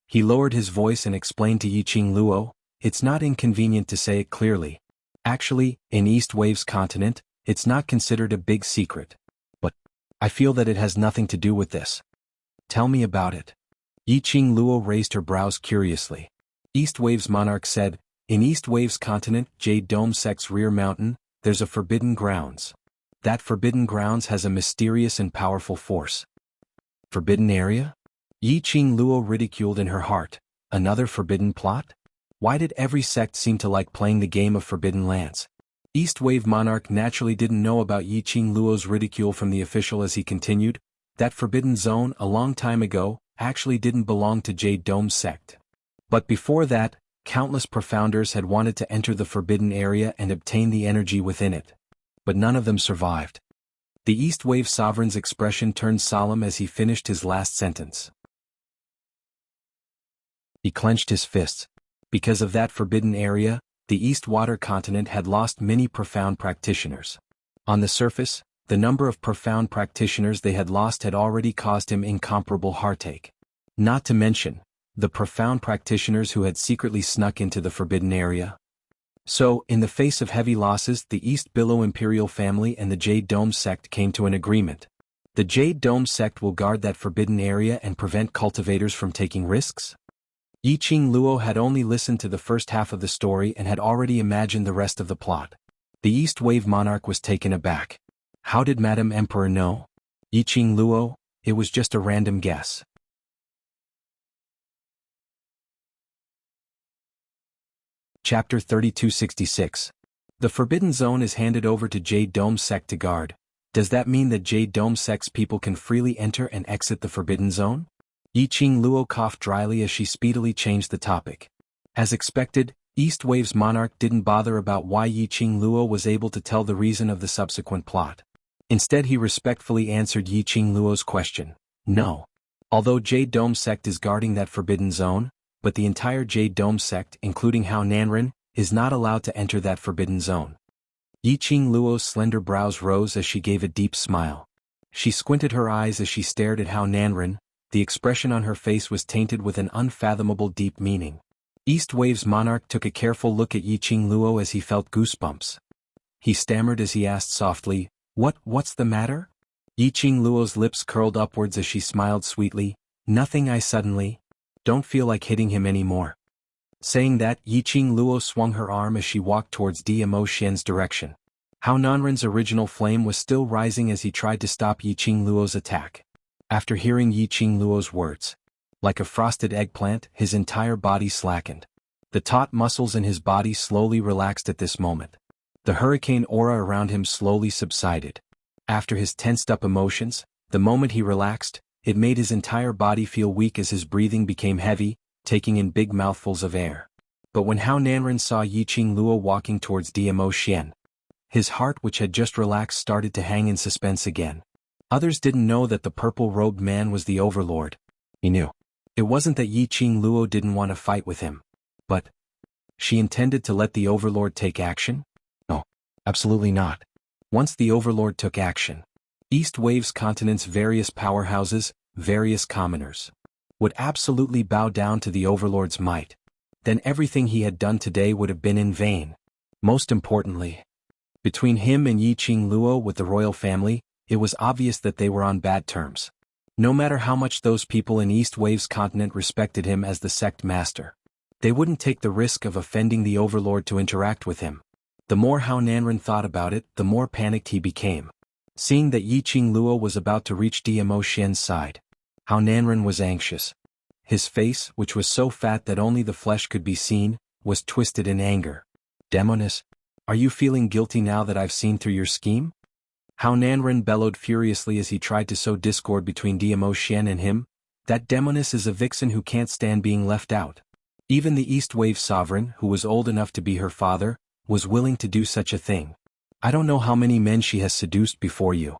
He lowered his voice and explained to Yiqing Luo, "It's not inconvenient to say it clearly. Actually, in East Wave's continent, it's not considered a big secret. But I feel that it has nothing to do with this. Tell me about it." Yiqing Luo raised her brows curiously. East Wave's monarch said, "In East Wave's continent, Jade Dome sect's rear mountain, there's a forbidden grounds. That forbidden grounds has a mysterious and powerful force." Forbidden area? Yiqing Luo ridiculed in her heart. Another forbidden plot? Why did every sect seem to like playing the game of Forbidden Lands? East Wave monarch naturally didn't know about Yiqing Luo's ridicule from the official as he continued. That forbidden zone, a long time ago, actually didn't belong to Jade Dome sect. But before that, countless profounders had wanted to enter the forbidden area and obtain the energy within it. But none of them survived. The East Wave sovereign's expression turned solemn as he finished his last sentence. He clenched his fists. Because of that forbidden area, the East Water continent had lost many profound practitioners. On the surface, the number of profound practitioners they had lost had already caused him incomparable heartache. Not to mention, the profound practitioners who had secretly snuck into the forbidden area. So, in the face of heavy losses, the East Billow Imperial family and the Jade Dome sect came to an agreement. The Jade Dome sect will guard that forbidden area and prevent cultivators from taking risks? Yiqing Luo had only listened to the first half of the story and had already imagined the rest of the plot. The East Wave monarch was taken aback. How did Madame Emperor know? Yiqing Luo, it was just a random guess. Chapter 3266. The Forbidden Zone is handed over to Jade Dome sect to guard. Does that mean that Jade Dome sect's people can freely enter and exit the Forbidden Zone? Yiqing Luo coughed dryly as she speedily changed the topic. As expected, East Wave's monarch didn't bother about why Yiqing Luo was able to tell the reason of the subsequent plot. Instead, he respectfully answered Yiqing Luo's question. No. Although Jade Dome sect is guarding that forbidden zone, but the entire Jade Dome sect, including Hao Nanren, is not allowed to enter that forbidden zone. Yiqing Luo's slender brows rose as she gave a deep smile. She squinted her eyes as she stared at Hao Nanren. The expression on her face was tainted with an unfathomable deep meaning. East Wave's monarch took a careful look at Yiqing Luo as he felt goosebumps. He stammered as he asked softly, What's the matter?" Yiqing Luo's lips curled upwards as she smiled sweetly. "Nothing, I suddenly don't feel like hitting him anymore." Saying that, Yiqing Luo swung her arm as she walked towards Dmo Xian's direction. Hao Nanren's original flame was still rising as he tried to stop Yiqing Luo's attack. After hearing Yiqing Luo's words, like a frosted eggplant, his entire body slackened. The taut muscles in his body slowly relaxed at this moment. The hurricane aura around him slowly subsided. After his tensed-up emotions, the moment he relaxed, it made his entire body feel weak as his breathing became heavy, taking in big mouthfuls of air. But when Hao Nanren saw Yiqing Luo walking towards Dmo Xian, his heart, which had just relaxed, started to hang in suspense again. Others didn't know that the purple-robed man was the overlord. He knew. It wasn't that Yiqing Luo didn't want to fight with him. But she intended to let the overlord take action? No, absolutely not. Once the overlord took action, East Wave's continent's various powerhouses, various commoners, would absolutely bow down to the overlord's might. Then everything he had done today would have been in vain. Most importantly, between him and Yiqing Luo with the royal family, it was obvious that they were on bad terms. No matter how much those people in East Wave's continent respected him as the sect master, they wouldn't take the risk of offending the overlord to interact with him. The more Hao Nanren thought about it, the more panicked he became. Seeing that Yiqing Luo was about to reach Dmo Xian's side, Hao Nanren was anxious. His face, which was so fat that only the flesh could be seen, was twisted in anger. Demoness, are you feeling guilty now that I've seen through your scheme? Hao Nanren bellowed furiously as he tried to sow discord between Dmo Xian and him. That demoness is a vixen who can't stand being left out. Even the East Wave sovereign, who was old enough to be her father, was willing to do such a thing. I don't know how many men she has seduced before you.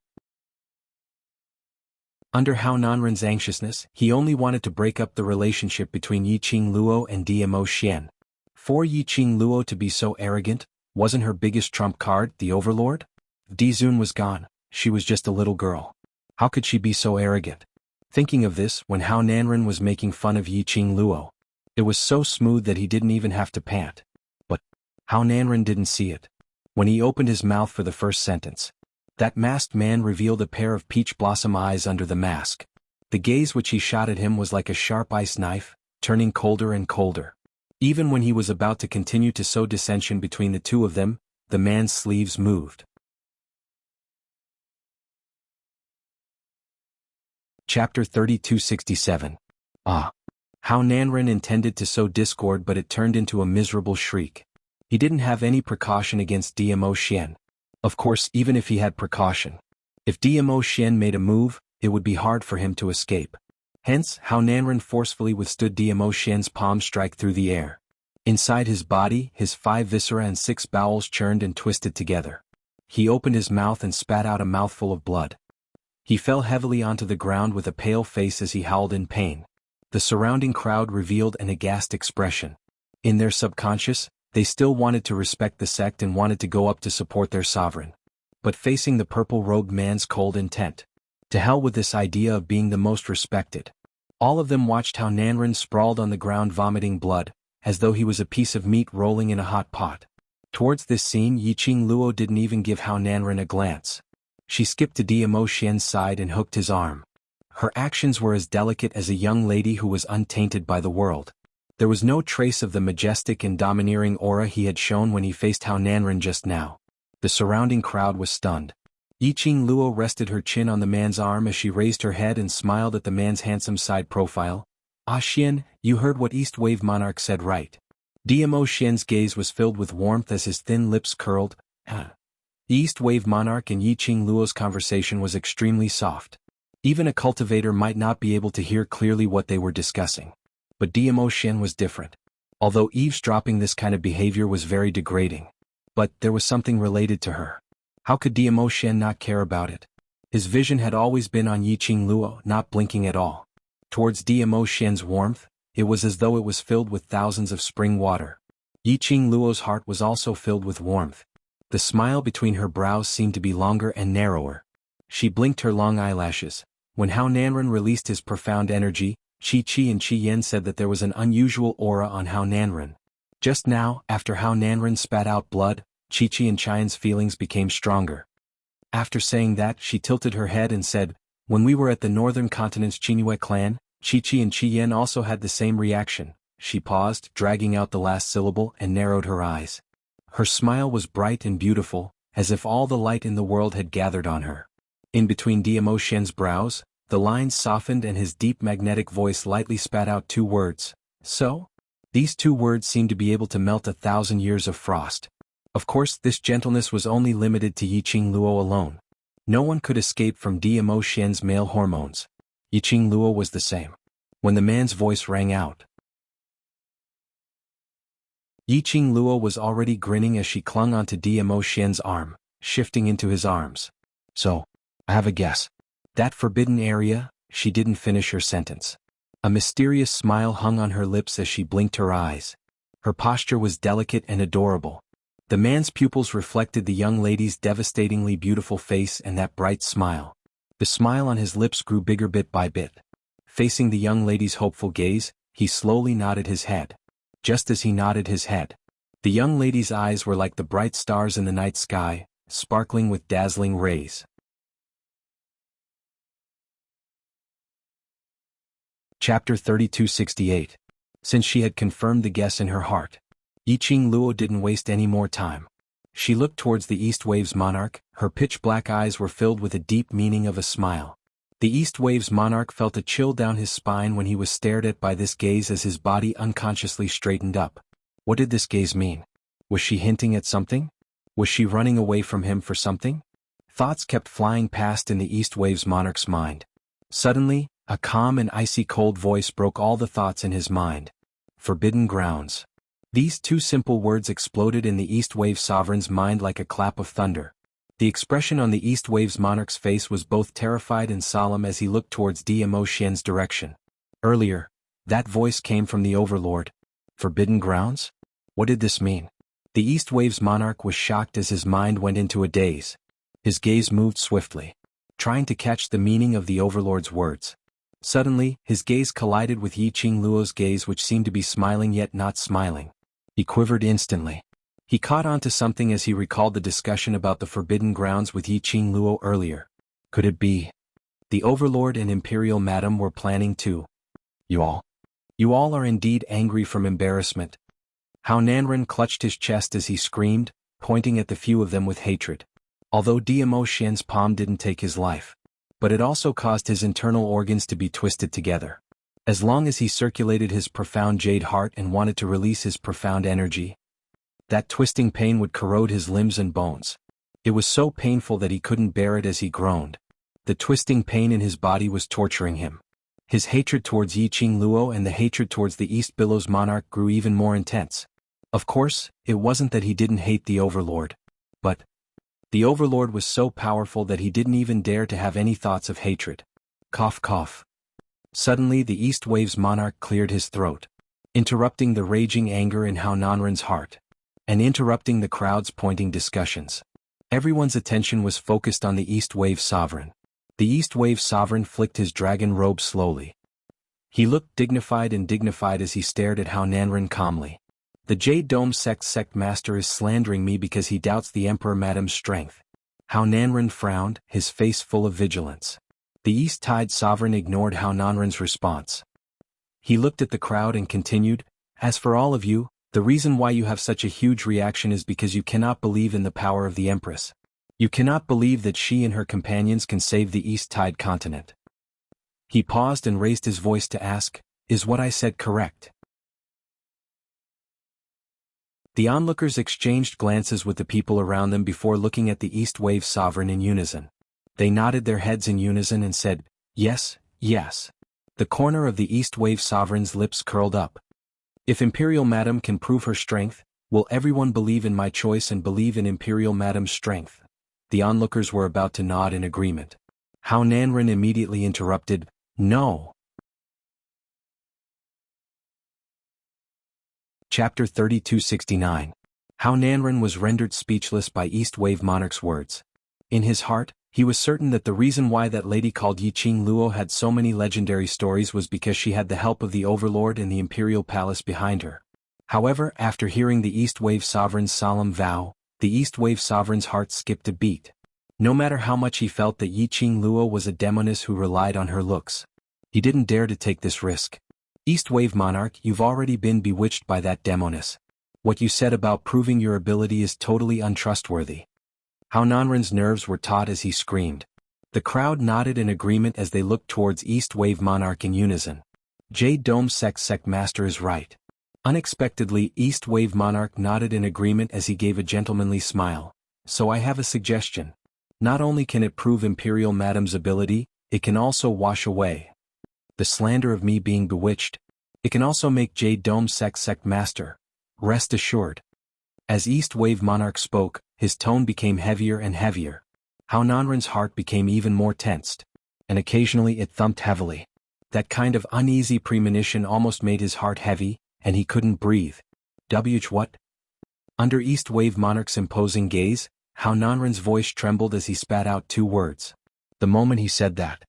Under Hao Nanren's anxiousness, he only wanted to break up the relationship between Yiqing Luo and Dmo Xian. For Yiqing Luo to be so arrogant, wasn't her biggest trump card the Overlord? Dizun was gone, she was just a little girl. How could she be so arrogant? Thinking of this when Hao Nanren was making fun of Yiqing Luo. It was so smooth that he didn't even have to pant. But Hao Nanren didn't see it. When he opened his mouth for the first sentence, that masked man revealed a pair of peach blossom eyes under the mask. The gaze which he shot at him was like a sharp ice knife, turning colder and colder. Even when he was about to continue to sow dissension between the two of them, the man's sleeves moved. Chapter 3267. Ah! Hao Nanren intended to sow discord, but it turned into a miserable shriek. He didn't have any precaution against Dmo Xian. Of course, even if he had precaution, if Dmo Xian made a move, it would be hard for him to escape. Hence, Hao Nanren forcefully withstood Dmo Xian's palm strike through the air. Inside his body, his 5 viscera and 6 bowels churned and twisted together. He opened his mouth and spat out a mouthful of blood. He fell heavily onto the ground with a pale face as he howled in pain. The surrounding crowd revealed an aghast expression. In their subconscious, they still wanted to respect the sect and wanted to go up to support their sovereign. But facing the purple-robed man's cold intent, to hell with this idea of being the most respected. All of them watched how Nanren sprawled on the ground vomiting blood, as though he was a piece of meat rolling in a hot pot. Towards this scene, Yiqing Luo didn't even give Hao Nanren a glance. She skipped to Dmo Xian's side and hooked his arm. Her actions were as delicate as a young lady who was untainted by the world. There was no trace of the majestic and domineering aura he had shown when he faced Hao Nanren just now. The surrounding crowd was stunned. Yiqing Luo rested her chin on the man's arm as she raised her head and smiled at the man's handsome side profile. Ah Xian, you heard what East Wave Monarch said, right? Dmo Xian's gaze was filled with warmth as his thin lips curled. The East Wave Monarch and Yiqing Luo's conversation was extremely soft. Even a cultivator might not be able to hear clearly what they were discussing. But Dmo Xian was different. Although eavesdropping this kind of behavior was very degrading. But there was something related to her. How could Dmo Xian not care about it? His vision had always been on Yiqing Luo, not blinking at all. Towards Dmo Xian's warmth, it was as though it was filled with thousands of spring water. Yiqing Luo's heart was also filled with warmth. The smile between her brows seemed to be longer and narrower. She blinked her long eyelashes. When Hao Nanren released his profound energy, Qi and Qi Yan said that there was an unusual aura on Hao Nanren. Just now, after Hao Nanren spat out blood, Qi and Qian's feelings became stronger. After saying that, she tilted her head and said, "When we were at the northern continent's Qingyue clan, Qi and Qi Yan also had the same reaction." She paused, dragging out the last syllable, and narrowed her eyes. Her smile was bright and beautiful, as if all the light in the world had gathered on her. In between Dmo Xian's brows, the lines softened and his deep magnetic voice lightly spat out 2 words. So? These 2 words seemed to be able to melt 1,000 years of frost. Of course, this gentleness was only limited to Yiqing Luo alone. No one could escape from Dmo Xian's male hormones. Yiqing Luo was the same. When the man's voice rang out, Yiqing Luo was already grinning as she clung onto Dmo Xian's arm, shifting into his arms. "So, I have a guess. That forbidden area?" She didn't finish her sentence. A mysterious smile hung on her lips as she blinked her eyes. Her posture was delicate and adorable. The man's pupils reflected the young lady's devastatingly beautiful face and that bright smile. The smile on his lips grew bigger bit by bit. Facing the young lady's hopeful gaze, he slowly nodded his head. Just as he nodded his head, the young lady's eyes were like the bright stars in the night sky, sparkling with dazzling rays. Chapter 3268. Since she had confirmed the guess in her heart, Yiqing Luo didn't waste any more time. She looked towards the East Waves monarch, her pitch-black eyes were filled with a deep meaning of a smile. The East Waves monarch felt a chill down his spine when he was stared at by this gaze as his body unconsciously straightened up. What did this gaze mean? Was she hinting at something? Was she running away from him for something? Thoughts kept flying past in the East Waves monarch's mind. Suddenly, a calm and icy cold voice broke all the thoughts in his mind. Forbidden grounds. These two simple words exploded in the East Wave sovereign's mind like a clap of thunder. The expression on the East Waves monarch's face was both terrified and solemn as he looked towards Dmo Xian's direction. Earlier, that voice came from the Overlord. Forbidden grounds? What did this mean? The East Waves monarch was shocked as his mind went into a daze. His gaze moved swiftly, trying to catch the meaning of the Overlord's words. Suddenly, his gaze collided with Yiqing Luo's gaze, which seemed to be smiling yet not smiling. He quivered instantly. He caught on to something as he recalled the discussion about the forbidden grounds with Yiqing Luo earlier. Could it be? The Overlord and Imperial Madam were planning to. You all are indeed angry from embarrassment. How Nanren clutched his chest as he screamed, pointing at the few of them with hatred. Although Dmo Xian's palm didn't take his life, but it also caused his internal organs to be twisted together. As long as he circulated his profound jade heart and wanted to release his profound energy, that twisting pain would corrode his limbs and bones. It was so painful that he couldn't bear it as he groaned. The twisting pain in his body was torturing him. His hatred towards Yiqing Luo and the hatred towards the East Billows monarch grew even more intense. Of course, it wasn't that he didn't hate the Overlord, but the Overlord was so powerful that he didn't even dare to have any thoughts of hatred. Cough cough. Suddenly the East Waves monarch cleared his throat, interrupting the raging anger in Hao Nanren's heart, and interrupting the crowd's pointing discussions. Everyone's attention was focused on the East Wave sovereign. The East Wave sovereign flicked his dragon robe slowly. He looked dignified as he stared at Hao Nanren calmly. The Jade Dome sect master is slandering me because he doubts the Emperor Madam's strength. Hao Nanren frowned, his face full of vigilance. The East Tide sovereign ignored Hao Nanren's response. He looked at the crowd and continued, "As for all of you, the reason why you have such a huge reaction is because you cannot believe in the power of the Empress. You cannot believe that she and her companions can save the East Tide continent." He paused and raised his voice to ask, "Is what I said correct?" The onlookers exchanged glances with the people around them before looking at the East Wave sovereign in unison. They nodded their heads in unison and said, "Yes, yes." The corner of the East Wave sovereign's lips curled up. If Imperial Madam can prove her strength, will everyone believe in my choice and believe in Imperial Madam's strength? The onlookers were about to nod in agreement. Hao Nanren immediately interrupted, "No." Chapter 3269. Hao Nanren was rendered speechless by East Wave monarch's words. In his heart, he was certain that the reason why that lady called Yiqing Luo had so many legendary stories was because she had the help of the Overlord and the Imperial Palace behind her. However, after hearing the East Wave sovereign's solemn vow, the East Wave sovereign's heart skipped a beat. No matter how much he felt that Yiqing Luo was a demoness who relied on her looks, he didn't dare to take this risk. East Wave monarch, you've already been bewitched by that demoness. What you said about proving your ability is totally untrustworthy. Hao Nanren's nerves were taut as he screamed. The crowd nodded in agreement as they looked towards East Wave monarch in unison. Jade Dome sect master is right. Unexpectedly, East Wave monarch nodded in agreement as he gave a gentlemanly smile. So I have a suggestion. Not only can it prove Imperial Madam's ability, it can also wash away the slander of me being bewitched. It can also make Jade Dome sect master. Rest assured. As East Wave monarch spoke, his tone became heavier and heavier. Hao Nanren's heart became even more tensed, and occasionally it thumped heavily. That kind of uneasy premonition almost made his heart heavy, and he couldn't breathe. What? Under East Wave monarch's imposing gaze, Hao Nanren's voice trembled as he spat out two words. The moment he said that,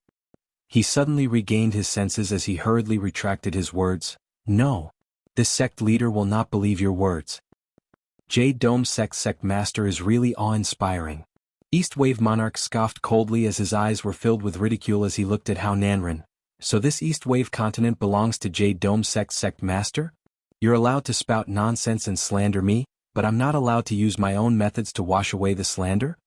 he suddenly regained his senses as he hurriedly retracted his words. No. This sect leader will not believe your words. Jade Dome sect master is really awe-inspiring. East Wave monarch scoffed coldly as his eyes were filled with ridicule as he looked at Hao Nanren. So this East Wave continent belongs to Jade Dome sect master? You're allowed to spout nonsense and slander me, but I'm not allowed to use my own methods to wash away the slander?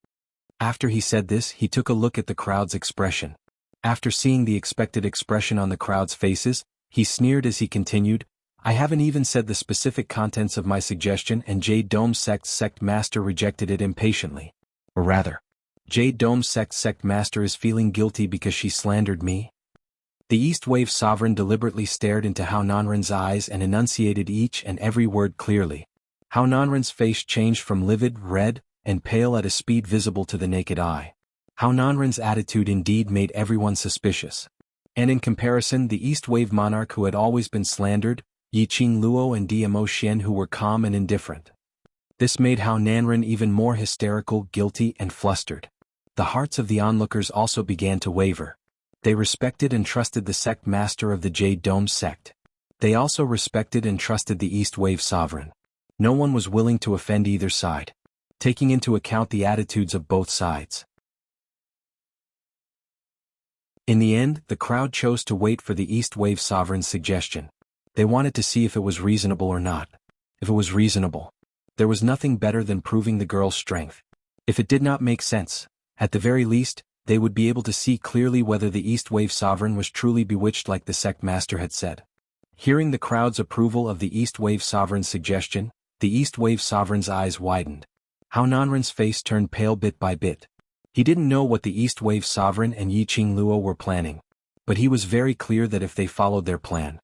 After he said this, he took a look at the crowd's expression. After seeing the expected expression on the crowd's faces, he sneered as he continued, I haven't even said the specific contents of my suggestion and Jade Dome's sect master rejected it impatiently. Or rather, Jade Dome's sect master is feeling guilty because she slandered me. The East Wave Sovereign deliberately stared into Hao Nanren's eyes and enunciated each and every word clearly. Hao Nanren's face changed from livid, red, and pale at a speed visible to the naked eye. Hao Nanren's attitude indeed made everyone suspicious. And in comparison, the East Wave monarch who had always been slandered, Yiqing Luo and Dmo Xian who were calm and indifferent. This made Hao Nanren even more hysterical, guilty, and flustered. The hearts of the onlookers also began to waver. They respected and trusted the sect master of the Jade Dome sect. They also respected and trusted the East Wave sovereign. No one was willing to offend either side, taking into account the attitudes of both sides. In the end, the crowd chose to wait for the East Wave sovereign's suggestion. They wanted to see if it was reasonable or not. If it was reasonable, there was nothing better than proving the girl's strength. If it did not make sense, at the very least, they would be able to see clearly whether the East Wave sovereign was truly bewitched like the sect master had said. Hearing the crowd's approval of the East Wave sovereign's suggestion, the East Wave sovereign's eyes widened. Hao Nanren's face turned pale bit by bit. He didn't know what the East Wave sovereign and Yiqing Luo were planning, but he was very clear that if they followed their plan.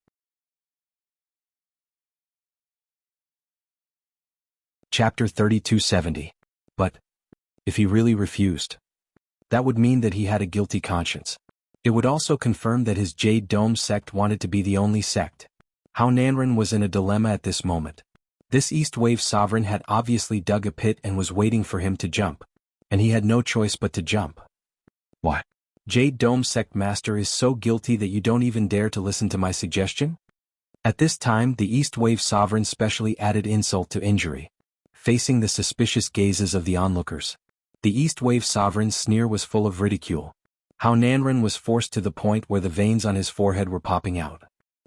Chapter 3270. But if he really refused, that would mean that he had a guilty conscience. It would also confirm that his Jade Dome sect wanted to be the only sect. Hao Nanren was in a dilemma at this moment. This East Wave sovereign had obviously dug a pit and was waiting for him to jump. And he had no choice but to jump. What? Jade Dome sect master is so guilty that you don't even dare to listen to my suggestion? At this time, the East Wave sovereign specially added insult to injury. Facing the suspicious gazes of the onlookers, the East Wave sovereign's sneer was full of ridicule. Hao Nanren was forced to the point where the veins on his forehead were popping out.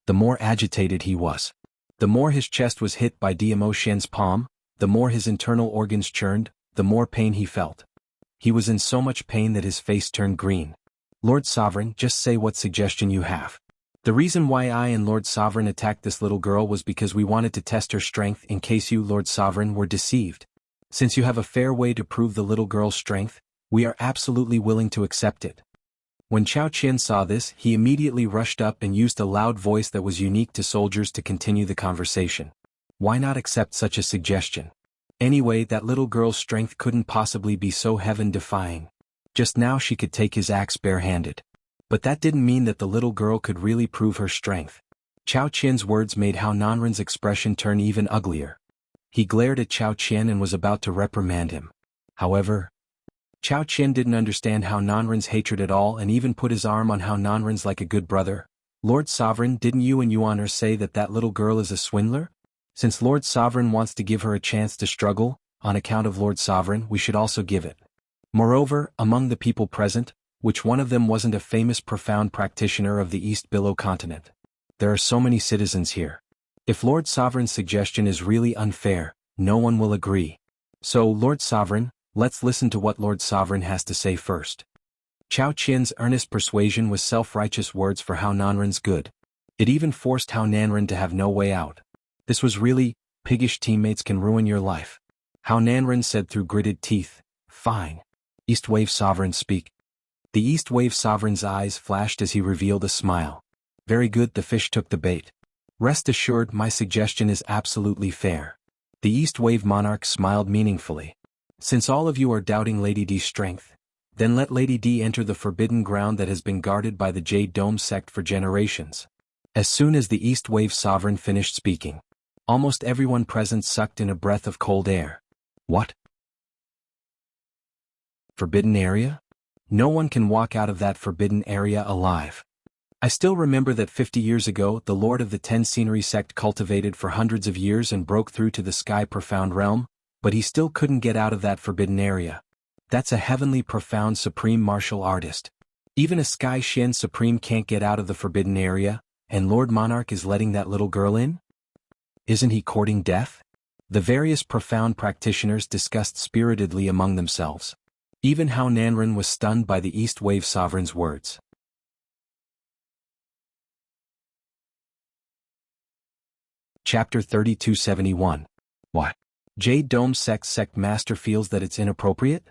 The more agitated he was, the more his chest was hit by Dmo Xian's palm, the more his internal organs churned, the more pain he felt. He was in so much pain that his face turned green. Lord Sovereign, just say what suggestion you have. The reason why I and Lord Sovereign attacked this little girl was because we wanted to test her strength in case you, Lord Sovereign, were deceived. Since you have a fair way to prove the little girl's strength, we are absolutely willing to accept it. When Chao Qian saw this, he immediately rushed up and used a loud voice that was unique to soldiers to continue the conversation. Why not accept such a suggestion? Anyway, that little girl's strength couldn't possibly be so heaven-defying. Just now she could take his axe barehanded. But that didn't mean that the little girl could really prove her strength. Chao Qian's words made Hao Nanren's expression turn even uglier. He glared at Chao Qian and was about to reprimand him. However, Chao Qian didn't understand Hao Nanren's hatred at all and even put his arm on Hao Nanren's like a good brother. Lord Sovereign, didn't you and Yuan'er say that that little girl is a swindler? Since Lord Sovereign wants to give her a chance to struggle, on account of Lord Sovereign, we should also give it. Moreover, among the people present, which one of them wasn't a famous profound practitioner of the East Billow continent? There are so many citizens here. If Lord Sovereign's suggestion is really unfair, no one will agree. So, Lord Sovereign, let's listen to what Lord Sovereign has to say first. Chao Qian's earnest persuasion was self-righteous words for Hao Nanren's good. It even forced Hao Nanren to have no way out. This was really, piggish teammates can ruin your life. Hao Nanren said through gritted teeth, fine. East Wave Sovereign, speak. The East Wave Sovereign's eyes flashed as he revealed a smile. Very good, the fish took the bait. Rest assured, my suggestion is absolutely fair. The East Wave monarch smiled meaningfully. Since all of you are doubting Lady D's strength, then let Lady D enter the forbidden ground that has been guarded by the Jade Dome sect for generations. As soon as the East Wave Sovereign finished speaking, almost everyone present sucked in a breath of cold air. What? Forbidden area? No one can walk out of that forbidden area alive. I still remember that 50 years ago the Lord of the Ten Scenery sect cultivated for hundreds of years and broke through to the sky profound realm, but he still couldn't get out of that forbidden area. That's a heavenly profound supreme martial artist. Even a Sky Shen Supreme can't get out of the forbidden area, and Lord Monarch is letting that little girl in? Isn't he courting death? The various profound practitioners discussed spiritedly among themselves. Even Hao Nanren was stunned by the East Wave Sovereign's words. Chapter 3271. What? Jade Dome sect master feels that it's inappropriate?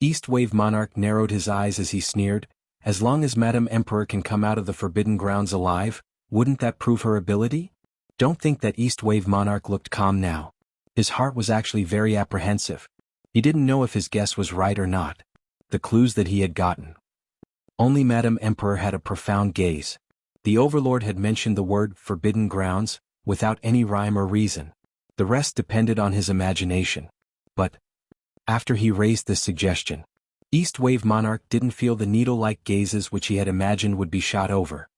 East Wave Monarch narrowed his eyes as he sneered, as long as Madame Emperor can come out of the Forbidden Grounds alive, wouldn't that prove her ability? Don't think that East Wave Monarch looked calm now. His heart was actually very apprehensive. He didn't know if his guess was right or not. The clues that he had gotten. Only Madame Emperor had a profound gaze. The Overlord had mentioned the word Forbidden Grounds, without any rhyme or reason. The rest depended on his imagination. But, after he raised this suggestion, East Wave Monarch didn't feel the needle-like gazes which he had imagined would be shot over.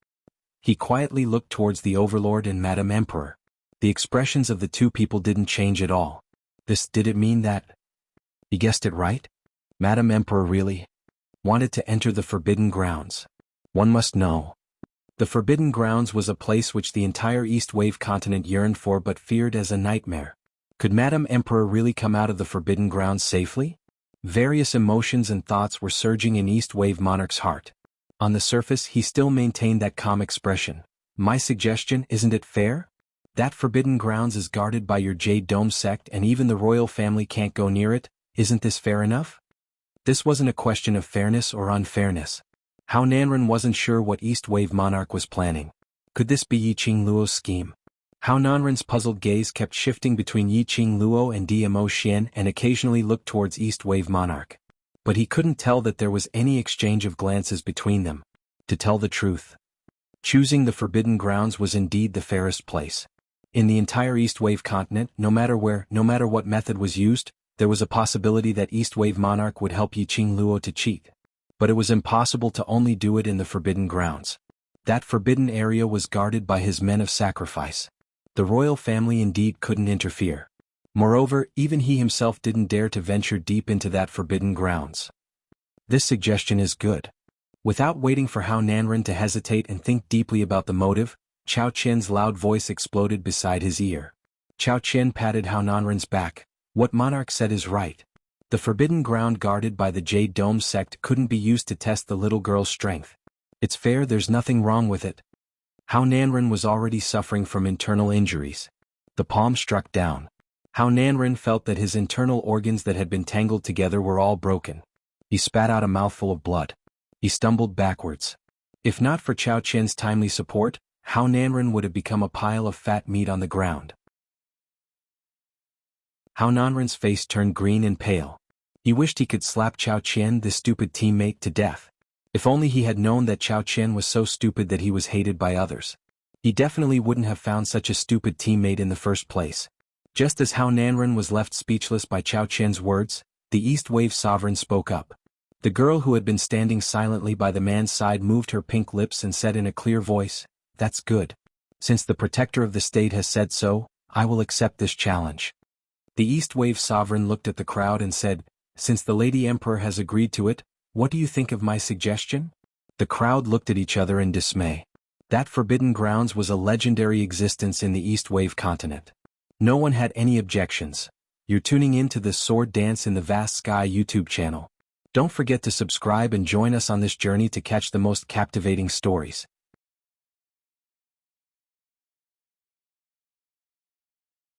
He quietly looked towards the Overlord and Madame Emperor. The expressions of the two people didn't change at all. Did it mean that? He guessed it right? Madame Emperor really wanted to enter the Forbidden Grounds. One must know. The Forbidden Grounds was a place which the entire East Wave continent yearned for but feared as a nightmare. Could Madame Emperor really come out of the Forbidden Grounds safely? Various emotions and thoughts were surging in East Wave Monarch's heart. On the surface he still maintained that calm expression. My suggestion, isn't it fair? That Forbidden Grounds is guarded by your Jade Dome sect and even the royal family can't go near it, isn't this fair enough? This wasn't a question of fairness or unfairness. Hao Nanren wasn't sure what East Wave Monarch was planning. Could this be Yiqing Luo's scheme? Hao Nanren's puzzled gaze kept shifting between Yiqing Luo and Dmo Xian and occasionally looked towards East Wave Monarch. But he couldn't tell that there was any exchange of glances between them. To tell the truth, choosing the Forbidden Grounds was indeed the fairest place. In the entire East Wave continent, no matter where, no matter what method was used, there was a possibility that East Wave Monarch would help Yiqing Luo to cheat. But it was impossible to only do it in the Forbidden Grounds. That forbidden area was guarded by his men of sacrifice. The royal family indeed couldn't interfere. Moreover, even he himself didn't dare to venture deep into that Forbidden Grounds. This suggestion is good. Without waiting for Hao Nanren to hesitate and think deeply about the motive, Chao Qian's loud voice exploded beside his ear. Chao Qian patted Hao Nanren's back. What Monarch said is right. The Forbidden Ground guarded by the Jade Dome sect couldn't be used to test the little girl's strength. It's fair, there's nothing wrong with it. Hao Nanren was already suffering from internal injuries. The palm struck down. Hao Nanren felt that his internal organs that had been tangled together were all broken. He spat out a mouthful of blood. He stumbled backwards. If not for Chao Qian's timely support, Hao Nanren would have become a pile of fat meat on the ground. Hao Nanren's face turned green and pale. He wished he could slap Chao Qian, this stupid teammate, to death. If only he had known that Chao Qian was so stupid that he was hated by others. He definitely wouldn't have found such a stupid teammate in the first place. Just as Hao Nanren was left speechless by Chao Qian's words, the East Wave Sovereign spoke up. The girl who had been standing silently by the man's side moved her pink lips and said in a clear voice, "That's good. Since the protector of the state has said so, I will accept this challenge." The East Wave Sovereign looked at the crowd and said, "Since the Lady Emperor has agreed to it, what do you think of my suggestion?" The crowd looked at each other in dismay. That Forbidden Grounds was a legendary existence in the East Wave continent. No one had any objections. You're tuning in to the Sword Dance in the Vast Sky YouTube channel. Don't forget to subscribe and join us on this journey to catch the most captivating stories.